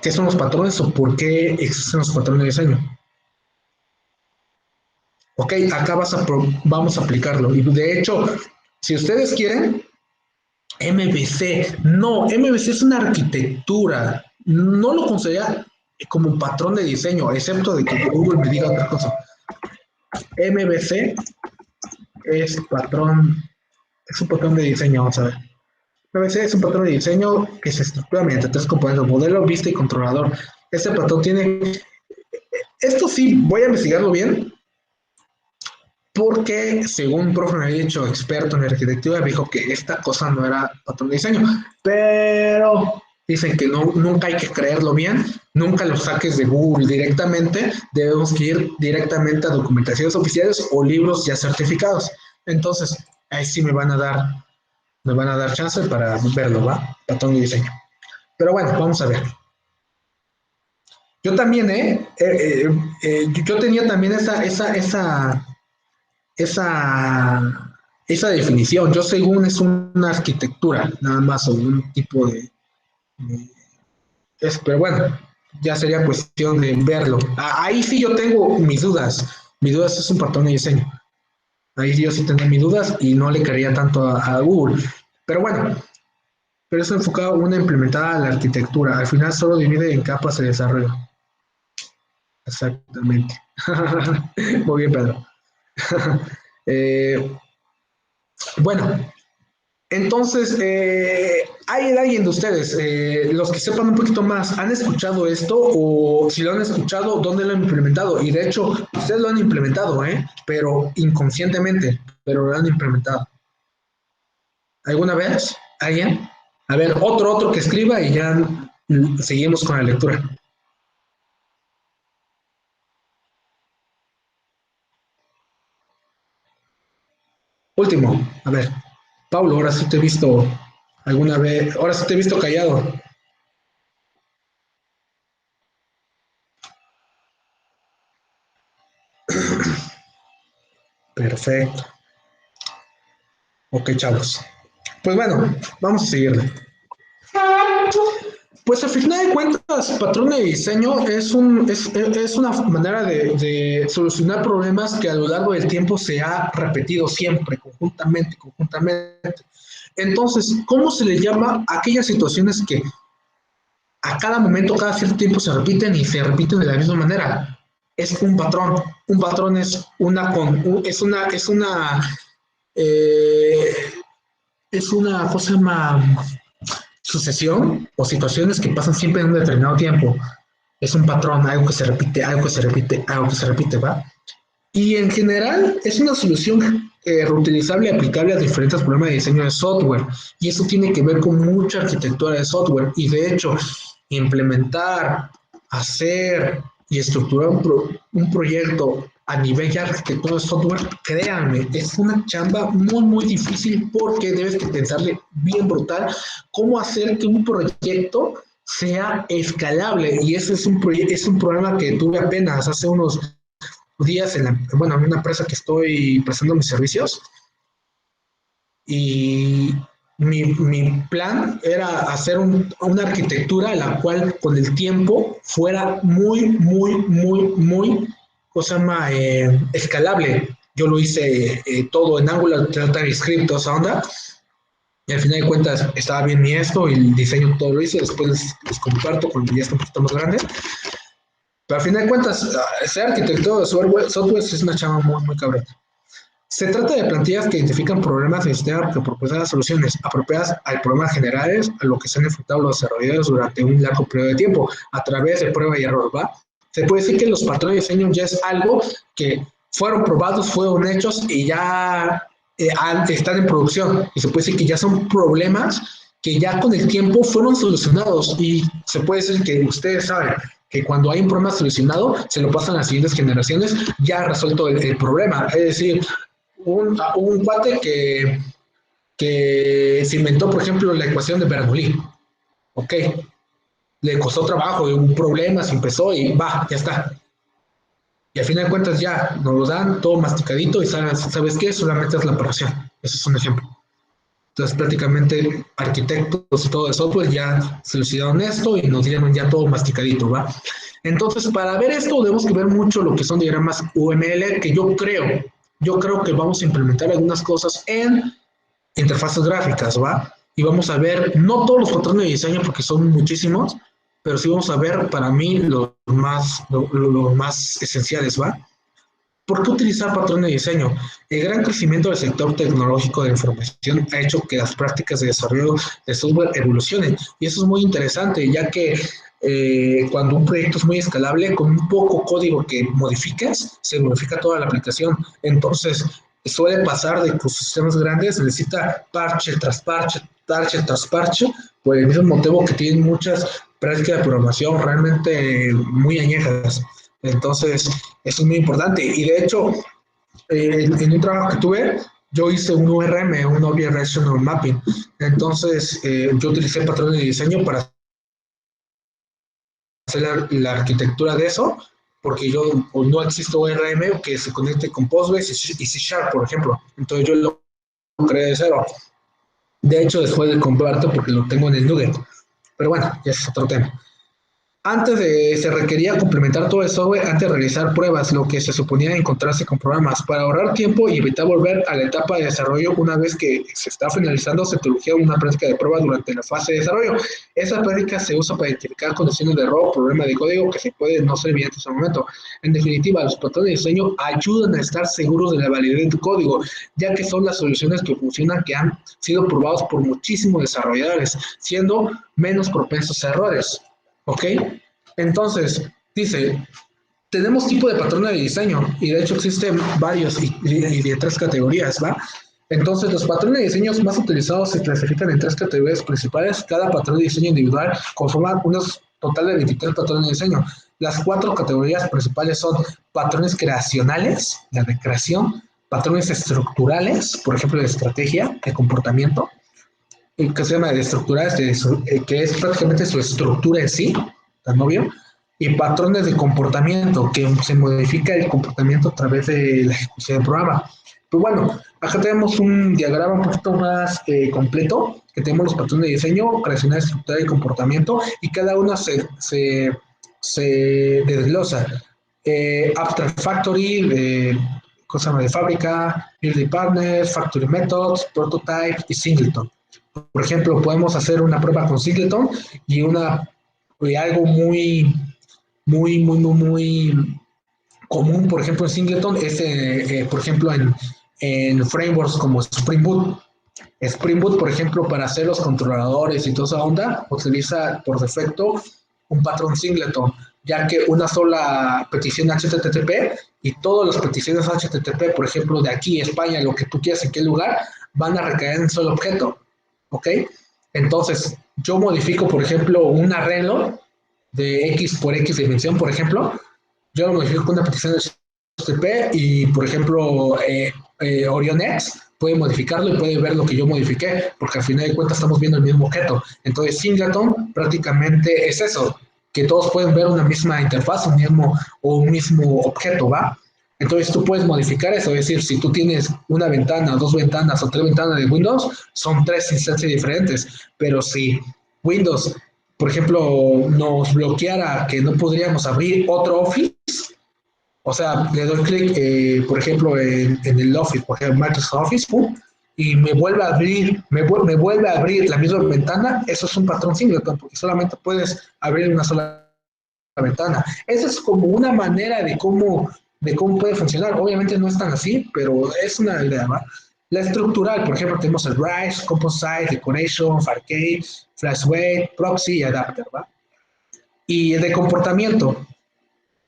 [SPEAKER 1] qué son los patrones o por qué existen los patrones de diseño. Ok, acá vamos a aplicarlo. Y de hecho, si ustedes quieren, MVC, no, MVC es una arquitectura. No lo consideraría como un patrón de diseño, excepto de que Google me diga otra cosa. MVC es un patrón de diseño, vamos a ver. MVC es un patrón de diseño que se estructura mediante tres componentes, modelo, vista y controlador. Este patrón tiene, esto sí, voy a investigarlo bien, porque según un profe me había dicho experto en arquitectura, me dijo que esta cosa no era patrón de diseño, pero dicen que no, nunca hay que creerlo bien, nunca lo saques de Google directamente, debemos que ir directamente a documentaciones oficiales o libros ya certificados. Entonces, ahí sí me van a dar chance para verlo, ¿va? Patrón de diseño. Pero bueno, vamos a ver. Yo también, yo tenía también esa definición. Yo según es una arquitectura, nada más, o un tipo pero bueno, ya sería cuestión de verlo. Ahí sí yo tengo mis dudas. Mis dudas es un patrón de diseño. Ahí sí yo sí tenía mis dudas y no le creía tanto a Google. Pero bueno, pero eso enfocado una implementada a la arquitectura. Al final solo divide en capas de desarrollo. Exactamente. Muy bien, Pedro. eh, bueno, entonces, ¿hay alguien de ustedes, los que sepan un poquito más, han escuchado esto o si lo han escuchado, dónde lo han implementado? Y de hecho, ustedes lo han implementado, ¿eh? Pero inconscientemente, pero lo han implementado. ¿Alguna vez? ¿Alguien? A ver, otro que escriba y ya seguimos con la lectura. Último, a ver, Paulo, ahora sí te he visto alguna vez, ahora sí te he visto callado. Perfecto. Ok, chavos. Pues bueno, vamos a seguirle. Pues al final de cuentas, patrón de diseño es una manera de solucionar problemas que a lo largo del tiempo se ha repetido siempre, conjuntamente. Entonces, ¿cómo se le llama a aquellas situaciones que a cada momento, cada cierto tiempo se repiten y se repiten de la misma manera? Es un patrón. Un patrón eh, es una cosa más sucesión o situaciones que pasan siempre en un determinado tiempo. Es un patrón, algo que se repite, algo que se repite, algo que se repite, ¿va? Y en general es una solución reutilizable y aplicable a diferentes problemas de diseño de software. Y eso tiene que ver con mucha arquitectura de software. Y de hecho, implementar, hacer y estructurar un proyecto a nivel de arquitectura de software, créanme, es una chamba muy, muy difícil porque debes que pensarle bien brutal cómo hacer que un proyecto sea escalable. Y ese es un problema que tuve apenas hace unos días en una empresa que estoy prestando mis servicios y mi plan era hacer una arquitectura la cual con el tiempo fuera muy, muy, muy, muy, cosa más escalable. Yo lo hice todo en Angular, TypeScript, toda esa onda, y al final de cuentas estaba bien mi esto y el diseño todo lo hice, después les comparto cuando ya está un poquito más grande. Pero al final de cuentas, ser arquitecto de software es una chama muy, muy cabrón. Se trata de plantillas que identifican problemas del sistema que proporcionan soluciones apropiadas a problemas generales a lo que se han enfrentado los desarrolladores durante un largo periodo de tiempo, a través de prueba y error, ¿va? Se puede decir que los patrones de diseño ya es algo que fueron probados, fueron hechos y ya están en producción. Y se puede decir que ya son problemas que ya con el tiempo fueron solucionados. Y se puede decir que ustedes saben que cuando hay un problema solucionado, se lo pasan a las siguientes generaciones ya resuelto el problema. Es decir, un cuate que se inventó, por ejemplo, la ecuación de Bernoulli. Ok, le costó trabajo, un problema, se empezó y va, ya está. Y al final de cuentas ya nos lo dan todo masticadito y ¿sabes qué? Solamente es la operación. Ese es un ejemplo. Entonces prácticamente arquitectos y todo de software ya solucionaron esto y nos dieron ya todo masticadito, ¿va? Entonces para ver esto debemos que ver mucho lo que son diagramas UML, que yo creo que vamos a implementar algunas cosas en interfaces gráficas, ¿va? Y vamos a ver, no todos los patrones de diseño porque son muchísimos, pero sí vamos a ver para mí los más esenciales, ¿va? ¿Por qué utilizar patrones de diseño? El gran crecimiento del sector tecnológico de información ha hecho que las prácticas de desarrollo de software evolucionen. Y eso es muy interesante, ya que cuando un proyecto es muy escalable, con un poco código que modificas, se modifica toda la aplicación. Entonces, suele pasar de que los sistemas grandes necesita parche tras parche, parche tras parche, por el mismo motivo que tienen muchas prácticas de programación realmente muy añejas. Entonces, eso es muy importante. Y de hecho, en un trabajo que tuve, yo hice un ORM, un Object Relational Mapping. Entonces, yo utilicé patrones de diseño para hacer la arquitectura de eso, porque yo no existe ORM que se conecte con Postgres y C Sharp, por ejemplo. Entonces, yo lo creé de cero. De hecho, después de comparto porque lo tengo en el Nugget. Pero bueno, ya es otro tema. Se requería complementar todo el software antes de realizar pruebas, lo que se suponía encontrarse con programas. Para ahorrar tiempo y evitar volver a la etapa de desarrollo, una vez que se está finalizando, se introdujo una práctica de prueba durante la fase de desarrollo. Esa práctica se usa para identificar condiciones de error, problemas de código que se pueden no ser evidentes en el momento. En definitiva, los patrones de diseño ayudan a estar seguros de la validez de tu código, ya que son las soluciones que funcionan que han sido probados por muchísimos desarrolladores, siendo menos propensos a errores. ¿Ok? Entonces, dice, tenemos tipo de patrones de diseño y de hecho existen varios y de tres categorías, ¿va? Entonces, los patrones de diseño más utilizados se clasifican en tres categorías principales. Cada patrón de diseño individual conforma unos total de 23 patrones de diseño. Las cuatro categorías principales son patrones creacionales, la de creación, patrones estructurales, por ejemplo, de estrategia, de comportamiento, que se llama de estructurales, que es prácticamente su estructura en sí, tan obvio, y patrones de comportamiento, que se modifica el comportamiento a través de la ejecución del programa. Pues bueno, acá tenemos un diagrama un poquito más completo, que tenemos los patrones de diseño, creacional, estructura y comportamiento, y cada uno se desglosa. Abstract Factory, cosa de fábrica, Building Partners, Factory Methods, Prototype y Singleton. Por ejemplo, podemos hacer una prueba con Singleton y algo muy común, por ejemplo, en Singleton es, por ejemplo, en frameworks como Spring Boot. Spring Boot, por ejemplo, para hacer los controladores y toda esa onda, utiliza por defecto un patrón Singleton, ya que una sola petición HTTP y todas las peticiones HTTP, por ejemplo, de aquí, España, lo que tú quieras, en qué lugar, van a recaer en un solo objeto, ¿ok? Entonces, yo modifico, por ejemplo, un arreglo de X por X dimensión, por ejemplo, yo lo modifico con una petición de HTTP y, por ejemplo, OrionX puede modificarlo y puede ver lo que yo modifiqué, porque al final de cuentas estamos viendo el mismo objeto. Entonces, Singleton prácticamente es eso, que todos pueden ver una misma interfaz, un mismo objeto, ¿va? Entonces tú puedes modificar eso, es decir, si tú tienes una ventana, dos ventanas o tres ventanas de Windows, son tres instancias diferentes, pero si Windows, por ejemplo, nos bloqueara que no podríamos abrir otro Office, o sea, le doy clic, por ejemplo, en el Office, por ejemplo, Microsoft Office, ¡pum! Y me vuelve a abrir, me vuelve a abrir la misma ventana, eso es un patrón singleton, porque solamente puedes abrir una sola ventana. Esa es como una manera de cómo puede funcionar. Obviamente no es tan así, pero es una idea, ¿va? La estructural, por ejemplo, tenemos el Rise, Composite, Decoration, Farcade, Flashweight, Proxy y Adapter, ¿va? Y el de comportamiento,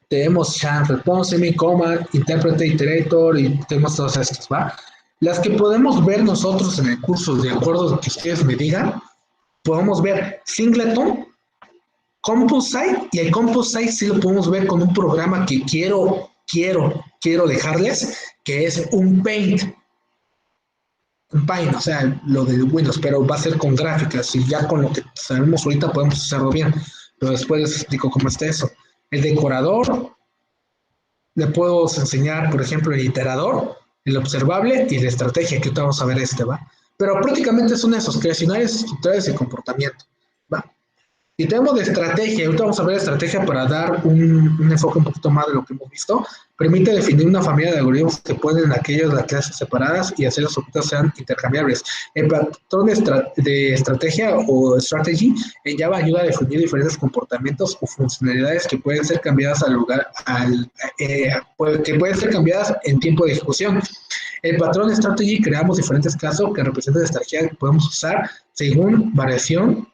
[SPEAKER 1] tenemos Chant, Response, Semi-Command, Interpreter, Iterator y tenemos todas estas, ¿va? Las que podemos ver nosotros en el curso, de acuerdo a lo que ustedes me digan, podemos ver Singleton, Composite, y el Composite sí lo podemos ver con un programa que quiero dejarles, que es un Paint, o sea, lo de Windows, pero va a ser con gráficas y ya con lo que sabemos ahorita podemos hacerlo bien, pero después les explico cómo está eso. El decorador, le puedo enseñar, por ejemplo, el iterador, el observable y la estrategia, que ahorita vamos a ver ¿va? Pero prácticamente son esos, creacionales, estructurales y comportamiento, ¿va? Y tenemos de estrategia, ahorita vamos a ver estrategia para dar un enfoque un poquito más de lo que hemos visto. Permite definir una familia de algoritmos que pueden aquellos de clases separadas y hacer que los objetos sean intercambiables. El patrón de estrategia o strategy en Java ayuda a definir diferentes comportamientos o funcionalidades que pueden ser cambiadas que pueden ser cambiadas en tiempo de ejecución. El patrón strategy creamos diferentes casos que representan estrategia que podemos usar según variación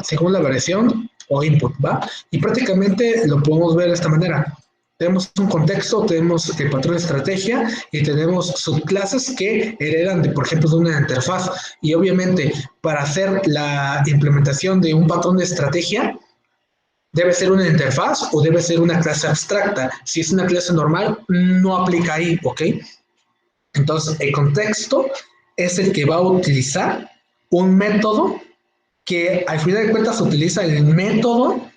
[SPEAKER 1] según la variación o input, ¿va? Y prácticamente lo podemos ver de esta manera. Tenemos un contexto, tenemos el patrón de estrategia y tenemos subclases que heredan, por ejemplo, de una interfaz. Y obviamente, para hacer la implementación de un patrón de estrategia, debe ser una interfaz o debe ser una clase abstracta. Si es una clase normal, no aplica ahí, ¿ok? Entonces, el contexto es el que va a utilizar un método que al final de cuentas utiliza el método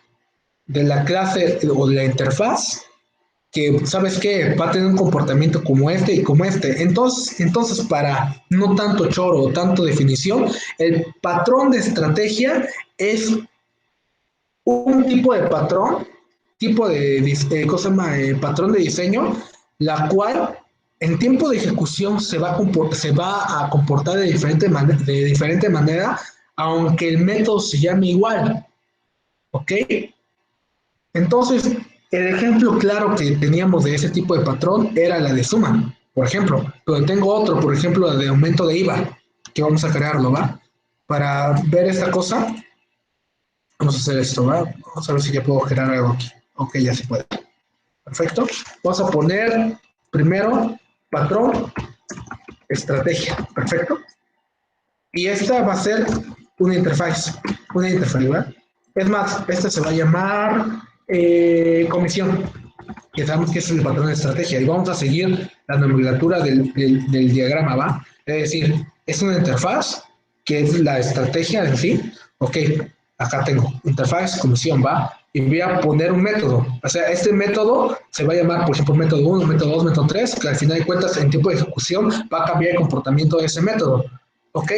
[SPEAKER 1] de la clase o de la interfaz, que sabes que va a tener un comportamiento como este y como este. Entonces para no tanto choro o tanto definición, el patrón de estrategia es un tipo de patrón, patrón de diseño, la cual en tiempo de ejecución se va a comportar de diferente manera, aunque el método se llame igual, ¿ok? Entonces, el ejemplo claro que teníamos de ese tipo de patrón era la de suma, por ejemplo, pero tengo otro, por ejemplo, de aumento de IVA, que vamos a crearlo, ¿va? Para ver esta cosa, vamos a hacer esto, ¿va? Vamos a ver si ya puedo generar algo aquí. Ok, ya se puede. Perfecto. Vamos a poner primero patrón, estrategia. Perfecto. Y esta va a ser una interfaz, ¿verdad? Es más, esta se va a llamar comisión, que sabemos que es el patrón de estrategia, y vamos a seguir la nomenclatura del diagrama, ¿va? Es decir, es una interfaz, que es la estrategia en sí, ok, acá tengo interfaz, comisión, ¿va? Y voy a poner un método. O sea, este método se va a llamar, por ejemplo, método 1, método 2, método 3, que al final de cuentas, en tiempo de ejecución, va a cambiar el comportamiento de ese método. ¿Ok?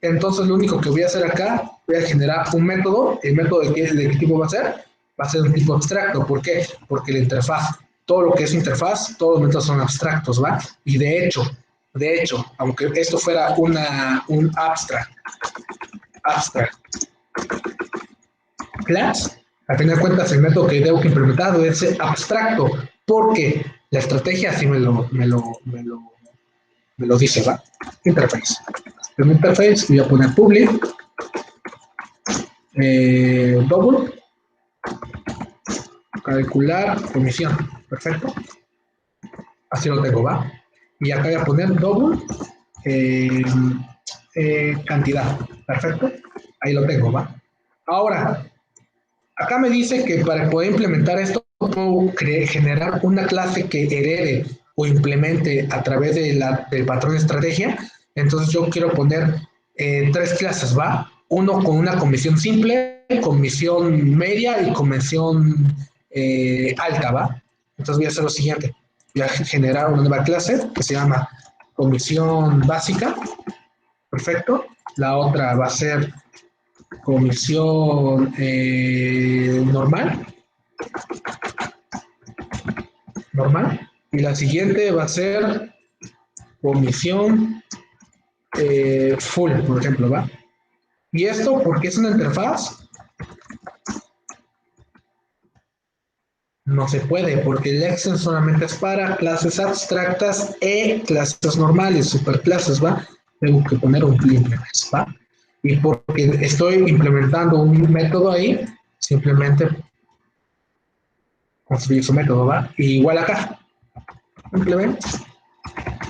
[SPEAKER 1] Entonces, lo único que voy a hacer acá, voy a generar un método. ¿El método de qué tipo va a ser? Va a ser un tipo abstracto. ¿Por qué? Porque la interfaz, todo lo que es interfaz, todos los métodos son abstractos, ¿va? Y de hecho, aunque esto fuera un abstract class, al final de cuentas el método que debo que implementar debe ser abstracto, porque la estrategia así me lo dice, ¿va? Interface. En interface voy a poner public, double, calcular comisión, perfecto. Así lo tengo, ¿va? Y acá voy a poner double, eh, cantidad, perfecto. Ahí lo tengo, ¿va? Ahora, acá me dice que para poder implementar esto, puedo generar una clase que herede o implemente a través del patrón de estrategia. Entonces yo quiero poner tres clases, ¿va? Uno con una comisión simple, comisión media y comisión alta, ¿va? Entonces voy a hacer lo siguiente. Voy a generar una nueva clase que se llama comisión básica. Perfecto. La otra va a ser comisión normal, y la siguiente va a ser comisión full, por ejemplo, ¿va? Y esto porque es una interfaz, no se puede, porque el Excel solamente es para clases abstractas e clases normales, superclases, ¿va? Tengo que poner un implements, ¿va? Y porque estoy implementando un método ahí, simplemente construir su método, ¿va? Y igual acá, implement,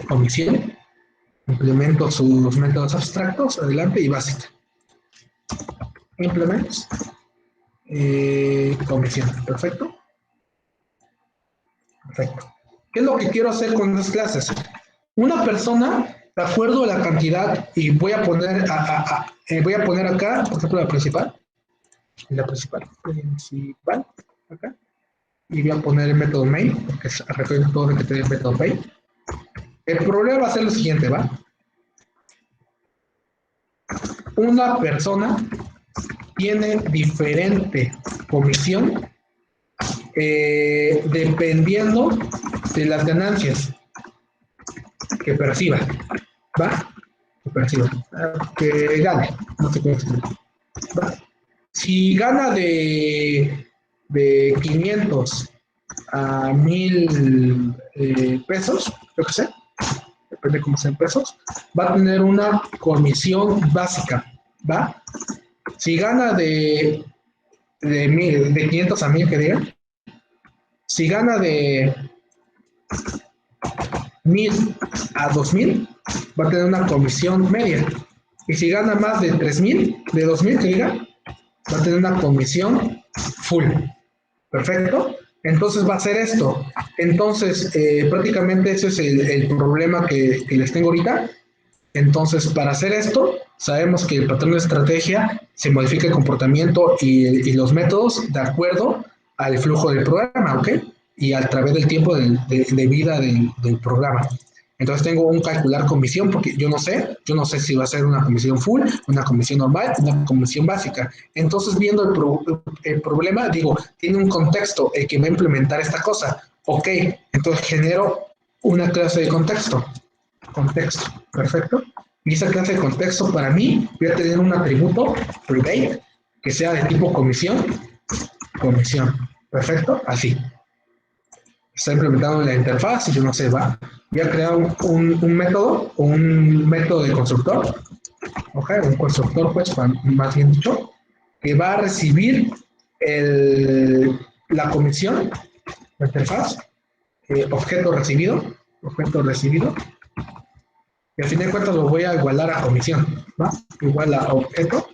[SPEAKER 1] comisión, implemento sus métodos abstractos, adelante y básica. Implements, comisión, perfecto. Perfecto. ¿Qué es lo que quiero hacer con las clases? Una persona, de acuerdo a la cantidad, y voy a poner, voy a poner acá, por ejemplo, la principal, acá, y voy a poner el método main, porque recuerden todo que tiene el método main. El problema va a ser lo siguiente, ¿va? Una persona tiene diferente comisión dependiendo de las ganancias que perciba, ¿va? Que perciba, que gane, no sé cómo decirlo, ¿va? Si gana de 500 a 1000 pesos, yo qué sé, depende cómo sean pesos, va a tener una comisión básica, ¿va? Si gana de 500 a 1000, que digan, si gana de 1000 a 2000, va a tener una comisión media. Y si gana más de 3000, de 2000, que diga, va a tener una comisión full. Perfecto. Entonces va a ser esto. Entonces, prácticamente ese es el problema que les tengo ahorita. Entonces, para hacer esto, sabemos que el patrón de estrategia se modifica el comportamiento y los métodos de acuerdo al flujo del programa, ¿ok? Y a través del tiempo de vida del programa. Entonces tengo un calcular comisión porque yo no sé si va a ser una comisión full, una comisión normal, una comisión básica. Entonces viendo el problema, digo, tiene un contexto el que va a implementar esta cosa. Ok, entonces genero una clase de contexto. Contexto, perfecto. Y esa clase de contexto para mí voy a tener un atributo private que sea de tipo comisión, perfecto, así. Está implementado en la interfaz y yo no sé, va. Voy a crear un método de constructor, ¿ok? Un constructor, pues, más bien dicho, que va a recibir la comisión, la interfaz, objeto recibido, y al fin de cuentas lo voy a igualar a comisión, ¿va? Igual a objeto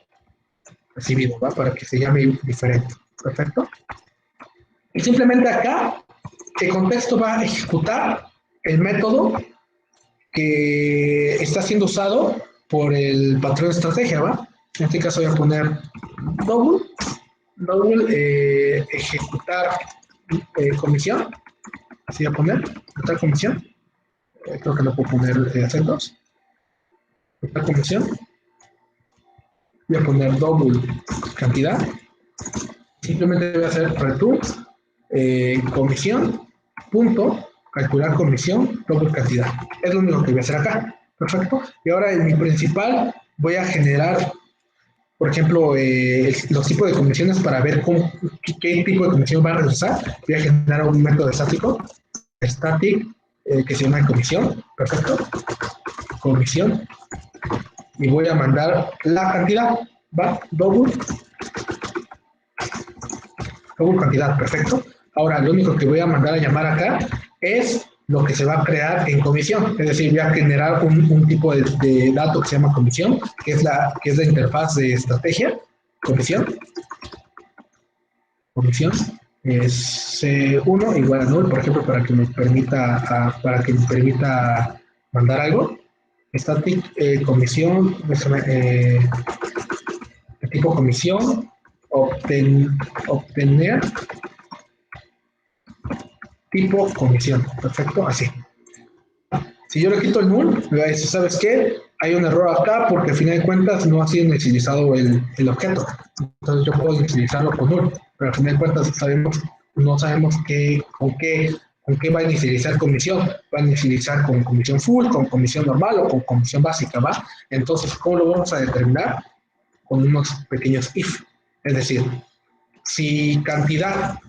[SPEAKER 1] recibido, ¿va? Para que se llame diferente, perfecto. Y simplemente acá, el contexto va a ejecutar el método que está siendo usado por el patrón de estrategia, ¿va? En este caso voy a poner double ejecutar comisión, así voy a poner, ejecutar comisión, creo que no puedo poner acentos, ejecutar comisión, voy a poner double cantidad, simplemente voy a hacer return comisión, punto, calcular comisión, double cantidad. Es lo único que voy a hacer acá. Perfecto. Y ahora en mi principal voy a generar, por ejemplo, los tipos de comisiones para ver qué tipo de comisión va a regresar. Voy a generar un método estático, static, que se llama comisión. Perfecto. Comisión. Y voy a mandar la cantidad. ¿Va? Double cantidad, perfecto. Ahora, lo único que voy a mandar a llamar acá es lo que se va a crear en comisión. Es decir, voy a generar un tipo de dato que se llama comisión, que es la interfaz de estrategia. Comisión es C1 igual a null, por ejemplo, para que me permita mandar algo. Static comisión, tipo comisión, obtener tipo comisión. Perfecto, así. Si yo le quito el null, me va a decir, ¿sabes qué? Hay un error acá porque al final de cuentas no ha sido inicializado el objeto. Entonces yo puedo inicializarlo con null, pero al final de cuentas no sabemos con qué va a inicializar comisión. Va a inicializar con comisión full, con comisión normal o con comisión básica, ¿va? Entonces, ¿cómo lo vamos a determinar? Con unos pequeños if. Es decir, si cantidad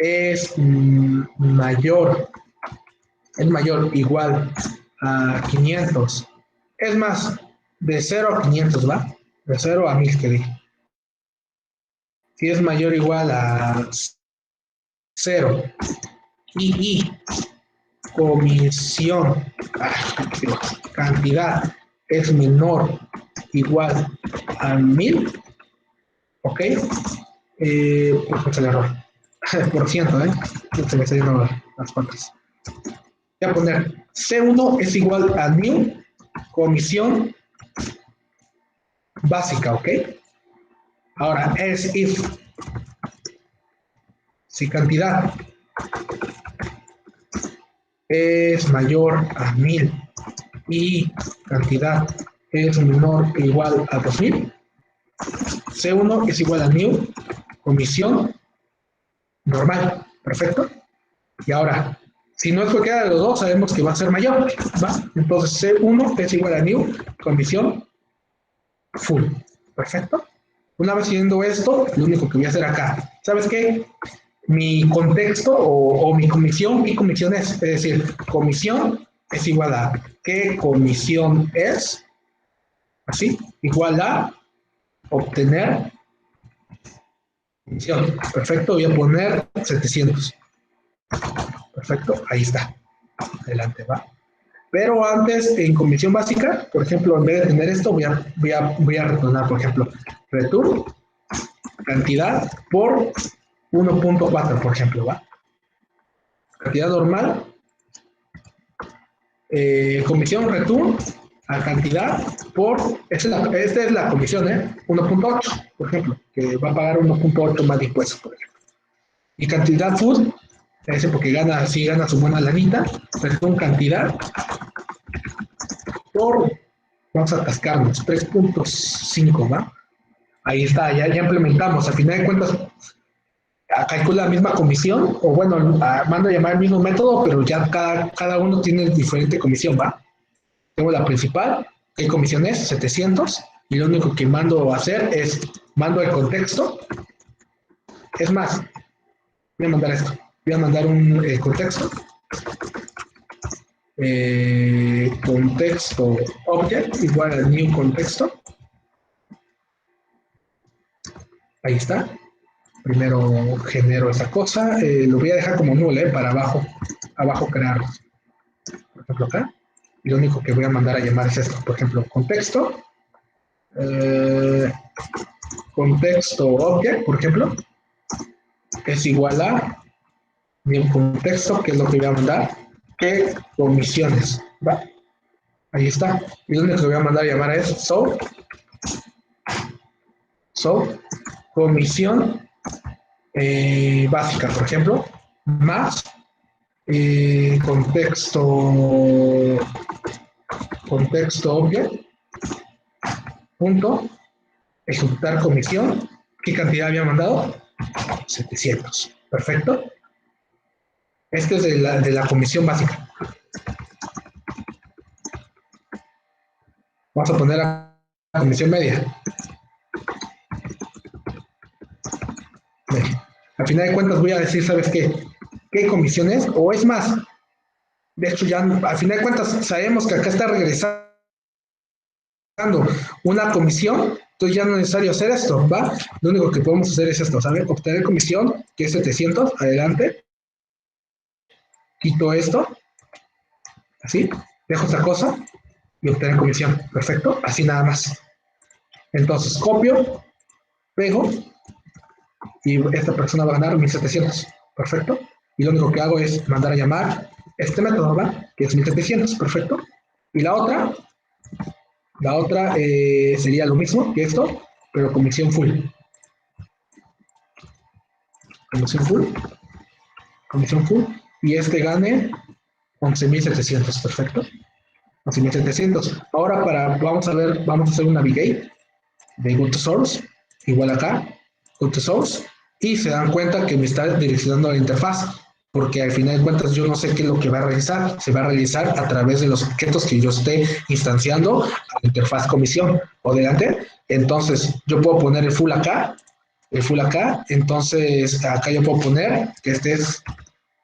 [SPEAKER 1] es mayor igual a 500, es más, de 0 a 500, ¿va? De 0 a 1000 que dije. Si es mayor o igual a 0 y comisión, cantidad es menor o igual a 1000, ¿ok? Pues el error. Por ciento, se me salieron las cuantas. Voy a poner C1 es igual a new comisión básica, ¿ok? Ahora, es if si cantidad es mayor a 1000 y cantidad es menor o igual a 2000, C1 es igual a new comisión normal, perfecto. Y ahora, si no es cualquiera de los dos, sabemos que va a ser mayor, ¿va? Entonces C1 es igual a new comisión full, perfecto. Una vez haciendo esto, lo único que voy a hacer acá, ¿sabes qué? Mi contexto o mi comisión, ¿qué comisión es? Es decir, comisión es igual a ¿qué comisión es? Así, igual a obtener comisión. Perfecto, voy a poner 700. Perfecto, ahí está. Adelante, va. Pero antes, en comisión básica, por ejemplo, en vez de tener esto, voy a retornar, por ejemplo, return cantidad por 1.4, por ejemplo, ¿va? Cantidad normal, comisión return a cantidad por, esta es la comisión, 1.8, por ejemplo, que va a pagar 1.8 más de impuestos, por ejemplo. Y cantidad food, ese porque gana su buena lanita, return cantidad por, vamos a atascarnos, 3.5, ¿va? Ahí está, ya implementamos, al final de cuentas calcula la misma comisión, o bueno, mando a llamar el mismo método, pero ya cada uno tiene diferente comisión, ¿va? Tengo la principal, ¿qué comisión es? 700, y lo único que mando a hacer es, mando el contexto, es más, voy a mandar esto, voy a mandar un contexto, contexto object igual al new contexto, ahí está. Primero genero esa cosa, lo voy a dejar como null, para abajo crear, por ejemplo acá, y lo único que voy a mandar a llamar es esto, por ejemplo, contexto, contexto object, por ejemplo, es igual a mi contexto, que es lo que voy a mandar, que comisiones, ¿va? Ahí está, y lo único que voy a mandar a llamar es so So, comisión básica, por ejemplo, más contexto object, punto, ejecutar comisión. ¿Qué cantidad había mandado? 700. Perfecto. Este es de la comisión básica. Vamos a poner la comisión media. Al final de cuentas voy a decir, ¿sabes qué? ¿Qué comisión es? O es más, de hecho ya al final de cuentas sabemos que acá está regresando una comisión, entonces ya no es necesario hacer esto, ¿va? Lo único que podemos hacer es esto, ¿sabes? Obtener comisión, que es 700, adelante. Quito esto, así, dejo esta cosa y obtener comisión. Perfecto, así nada más. Entonces copio, pego y esta persona va a ganar 1700. Perfecto. Y lo único que hago es mandar a llamar este método, ¿verdad? Que es 1700. Perfecto. Y la otra sería lo mismo que esto, pero comisión full. Comisión full. Comisión full. Y este gane 11,700. Perfecto. 11,700. Ahora vamos a hacer un navigate de go to source, igual acá, go to source, y se dan cuenta que me está direccionando a la interfaz, porque al final de cuentas yo no sé qué es lo que va a realizar, se va a realizar a través de los objetos que yo esté instanciando a la interfaz comisión o delante. Entonces yo puedo poner el full acá, entonces acá yo puedo poner que este es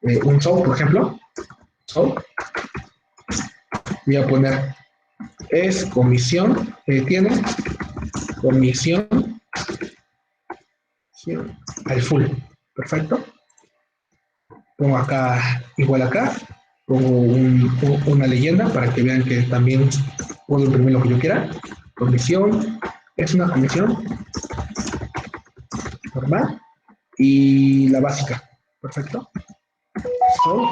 [SPEAKER 1] un show, por ejemplo, show, voy a poner es comisión, tiene comisión al full. Perfecto. Pongo acá, igual acá, pongo una leyenda para que vean que también puedo imprimir lo que yo quiera. Comisión, es una comisión normal y la básica. Perfecto. So,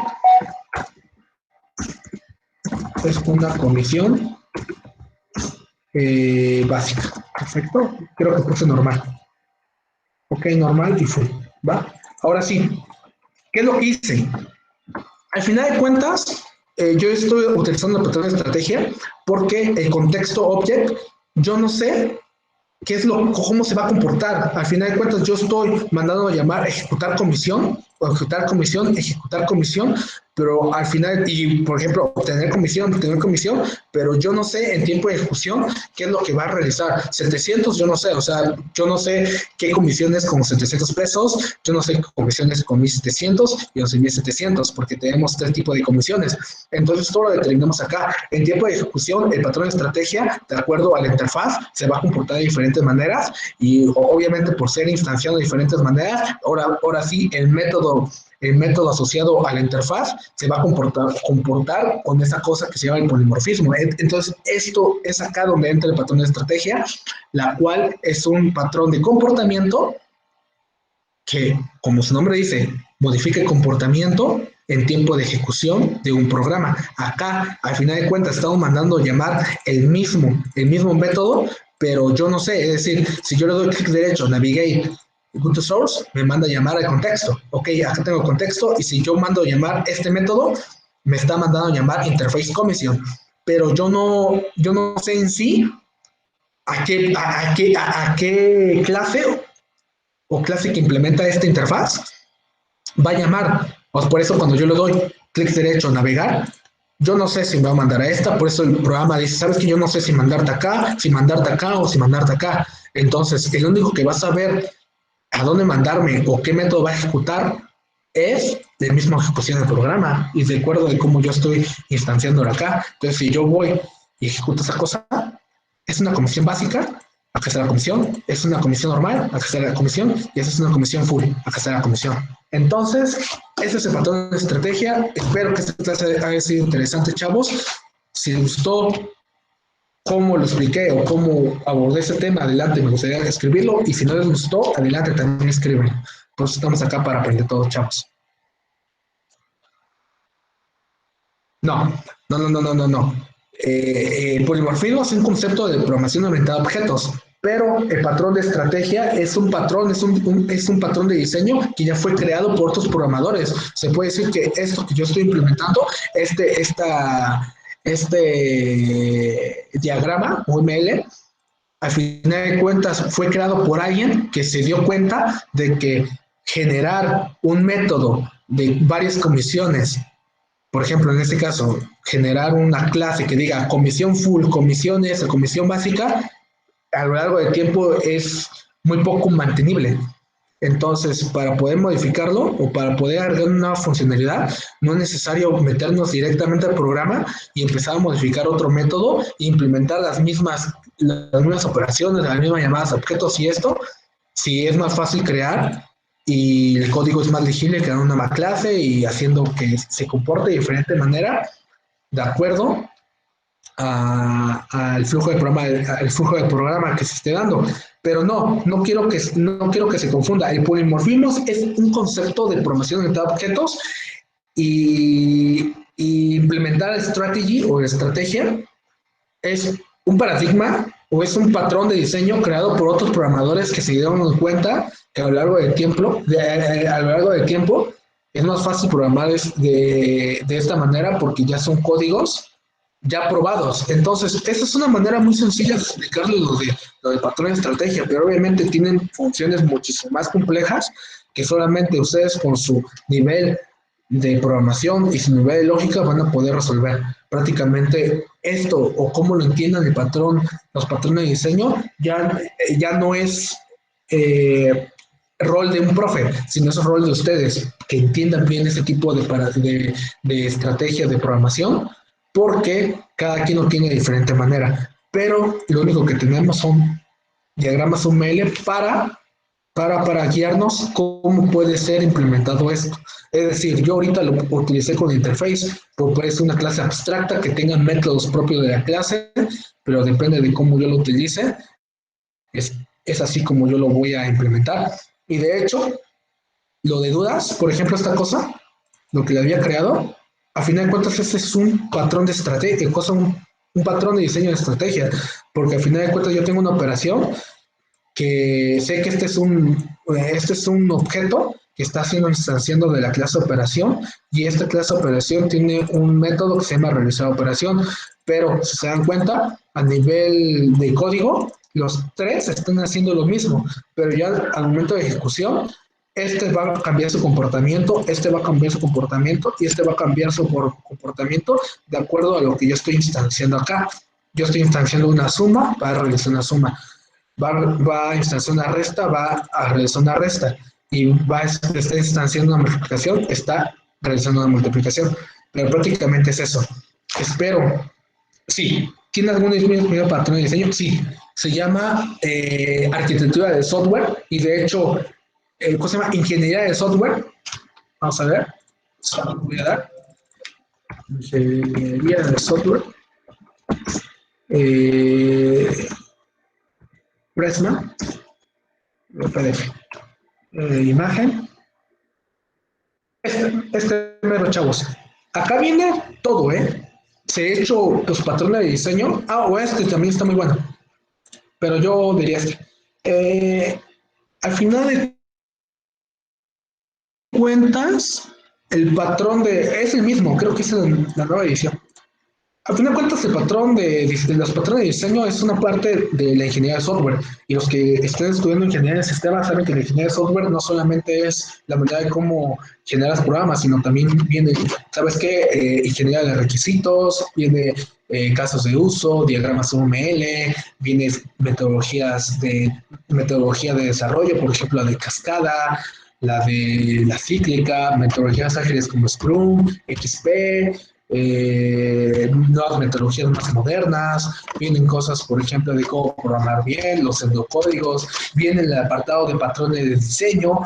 [SPEAKER 1] es una comisión básica. Perfecto. Creo que puse normal. Ok, normal y full. ¿Va? Ahora sí, ¿qué es lo que hice? Al final de cuentas, yo estoy utilizando el patrón de estrategia porque el contexto object, yo no sé cómo se va a comportar. Al final de cuentas, yo estoy mandando a llamar ejecutar comisión, o ejecutar comisión, pero al final, y por ejemplo, obtener comisión, pero yo no sé en tiempo de ejecución qué es lo que va a realizar. 700, yo no sé, o sea, yo no sé qué comisiones con 700 pesos, yo no sé qué comisiones con 1,700 y 11,700, porque tenemos tres tipos de comisiones. Entonces, todo lo determinamos acá. En tiempo de ejecución, el patrón de estrategia, de acuerdo a la interfaz, se va a comportar de diferentes maneras y obviamente por ser instanciado de diferentes maneras, ahora sí, el método asociado a la interfaz se va a comportar con esa cosa que se llama el polimorfismo. Entonces, esto es acá donde entra el patrón de estrategia, la cual es un patrón de comportamiento que, como su nombre dice, modifica el comportamiento en tiempo de ejecución de un programa. Acá, al final de cuentas, estamos mandando llamar el mismo método, pero yo no sé, es decir, si yo le doy clic derecho, navigate, go to source, me manda a llamar al contexto. Ok, acá tengo contexto, y si yo mando a llamar este método, me está mandando a llamar interface commission. Pero yo no sé en sí a qué clase que implementa esta interfaz va a llamar. Por eso cuando yo le doy clic derecho, navegar, yo no sé si me va a mandar a esta, por eso el programa dice, sabes que yo no sé si mandarte acá o si mandarte acá. Entonces, el único que va a saber a dónde mandarme o qué método va a ejecutar es la misma ejecución del programa y de acuerdo de cómo yo estoy instanciándolo acá. Entonces, si yo voy y ejecuto esa cosa, es una comisión básica, acá está la comisión, es una comisión normal, acá está la comisión, y esa es una comisión full, acá está la comisión. Entonces, ese es el patrón de estrategia. Espero que esta clase haya sido interesante, chavos. Si les gustó cómo lo expliqué o cómo abordé ese tema, adelante, me gustaría escribirlo. Y si no les gustó, adelante, también escriben. Entonces, estamos acá para aprender todos, chavos. No, no. Polimorfismo es un concepto de programación orientada a objetos, pero el patrón de estrategia es un patrón, es un patrón de diseño que ya fue creado por otros programadores. Se puede decir que esto que yo estoy implementando, este diagrama o ML, al final de cuentas fue creado por alguien que se dio cuenta de que generar un método de varias comisiones, por ejemplo, en este caso, generar una clase que diga comisión full, comisión S, comisión básica, a lo largo del tiempo es muy poco mantenible. Entonces, para poder modificarlo o para poder agregar una nueva funcionalidad, no es necesario meternos directamente al programa y empezar a modificar otro método e implementar las mismas operaciones, las mismas llamadas a objetos y esto, si es más fácil crear y el código es más legible, crear una nueva clase y haciendo que se comporte de diferente manera, de acuerdo al flujo de programa que se esté dando. Pero no quiero que se confunda. El polimorfismo es un concepto de programación orientada a objetos y implementar strategy o estrategia es un paradigma o es un patrón de diseño creado por otros programadores que se dieron cuenta que a lo largo del tiempo, es más fácil programar de esta manera porque ya son códigos ya probados. Entonces, esa es una manera muy sencilla de explicarles lo de patrón de estrategia, pero obviamente tienen funciones muchísimo más complejas que solamente ustedes con su nivel de programación y su nivel de lógica van a poder resolver. Prácticamente esto o cómo lo entiendan el patrón, los patrones de diseño, ya no es rol de un profe, sino es rol de ustedes, que entiendan bien ese tipo de estrategias de programación, porque cada quien lo tiene de diferente manera. Pero lo único que tenemos son diagramas UML para guiarnos cómo puede ser implementado esto. Es decir, yo ahorita lo utilicé con interface, porque es una clase abstracta que tenga métodos propios de la clase, pero depende de cómo yo lo utilice, es así como yo lo voy a implementar. Y de hecho, lo de dudas, por ejemplo, esta cosa, lo que le había creado, a final de cuentas, ese es un patrón de estrategia, un patrón de diseño de estrategia, porque a final de cuentas yo tengo una operación que sé que este es un objeto que está siendo instanciando de la clase operación y esta clase operación tiene un método que se llama realizar operación, pero si se dan cuenta, a nivel de código, los tres están haciendo lo mismo, pero ya al momento de ejecución, este va a cambiar su comportamiento, este va a cambiar su comportamiento y este va a cambiar su comportamiento de acuerdo a lo que yo estoy instanciando acá. Yo estoy instanciando una suma para realizar una suma. Va a instanciar una resta, va a realizar una resta. Y está instanciando una multiplicación, está realizando una multiplicación. Pero prácticamente es eso. Espero. Sí. ¿Tiene algún mismo patrón de diseño? Sí. Se llama arquitectura de software y de hecho, ¿cómo se llama? Ingeniería de software. Vamos a ver. Voy a dar. Ingeniería de software. Prisma. PDF. Imagen. Mero, chavos. Acá viene todo, ¿eh? Se ha hecho los patrones de diseño. O este también está muy bueno. Pero yo diría este. Al final de cuentas, el patrón es el mismo, creo que es la nueva edición. Al final de cuentas, el patrón los patrones de diseño es una parte de la ingeniería de software. Y los que estén estudiando ingeniería de sistemas saben que la ingeniería de software no solamente es la manera de cómo generas programas, sino también viene, ¿sabes qué? Ingeniería de requisitos, viene casos de uso, diagramas UML, viene metodología de desarrollo, por ejemplo, la de cascada, la de la cíclica, metodologías ágiles como Scrum, XP, nuevas metodologías más modernas, vienen cosas, por ejemplo, de cómo programar bien, los pseudocódigos, viene el apartado de patrones de diseño,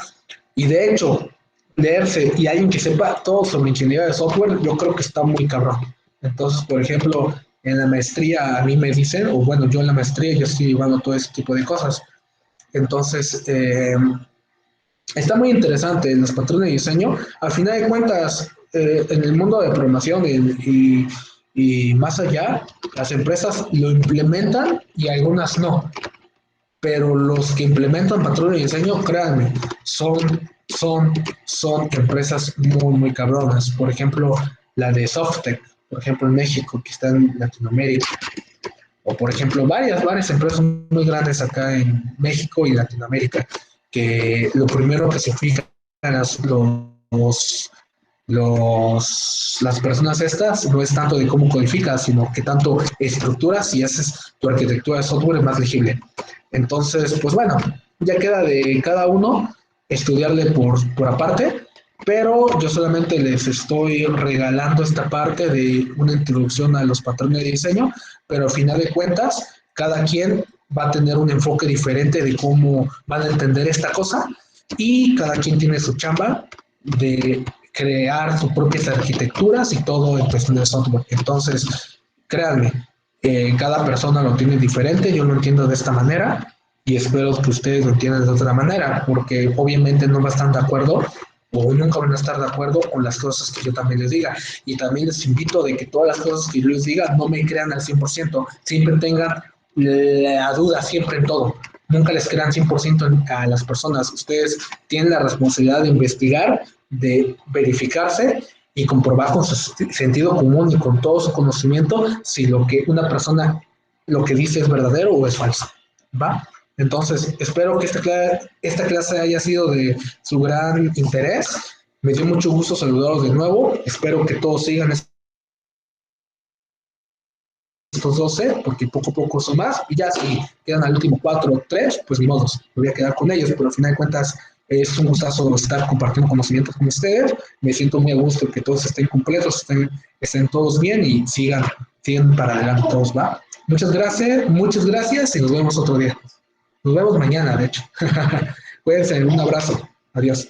[SPEAKER 1] y de hecho, leerse y alguien que sepa todo sobre ingeniería de software, yo creo que está muy cabrón. Entonces, por ejemplo, en la maestría a mí me dicen, o bueno, yo en la maestría yo estoy llevando todo ese tipo de cosas. Entonces, está muy interesante los patrones de diseño. Al final de cuentas, en el mundo de programación y más allá, las empresas lo implementan y algunas no. pero los que implementan patrón de diseño, créanme, son empresas muy, muy cabronas. Por ejemplo, la de Softec, por ejemplo, en México, que está en Latinoamérica, o por ejemplo, varias empresas muy grandes acá en México y Latinoamérica, que lo primero que se fijan las personas estas no es tanto de cómo codificas, sino que tanto estructuras y haces tu arquitectura de software más legible. Entonces, pues bueno, ya queda de cada uno estudiarle por aparte, pero yo solamente les estoy regalando esta parte de una introducción a los patrones de diseño, pero al final de cuentas, cada quien va a tener un enfoque diferente de cómo van a entender esta cosa y cada quien tiene su chamba de crear sus propias arquitecturas y todo en cuestión de software. Entonces, créanme, cada persona lo tiene diferente, yo lo entiendo de esta manera y espero que ustedes lo entiendan de otra manera, porque obviamente no va a estar de acuerdo o nunca van a estar de acuerdo con las cosas que yo también les diga. Y también les invito de que todas las cosas que yo les diga no me crean al 100%, siempre tengan la duda siempre en todo. Nunca les crean 100% a las personas. Ustedes tienen la responsabilidad de investigar, de verificarse y comprobar con su sentido común y con todo su conocimiento si lo que una persona lo que dice es verdadero o es falso. ¿Va? Entonces, espero que esta clase haya sido de su gran interés. Me dio mucho gusto saludaros de nuevo. Espero que todos sigan estos 12, porque poco a poco son más. Y ya si quedan al último 4 o 3, pues ni modos, me voy a quedar con ellos. Pero al final de cuentas, es un gustazo estar compartiendo conocimientos con ustedes. Me siento muy a gusto que todos estén completos, estén todos bien y sigan para adelante todos, ¿va? Muchas gracias y nos vemos otro día. Nos vemos mañana, de hecho. Cuídense, un abrazo. Adiós.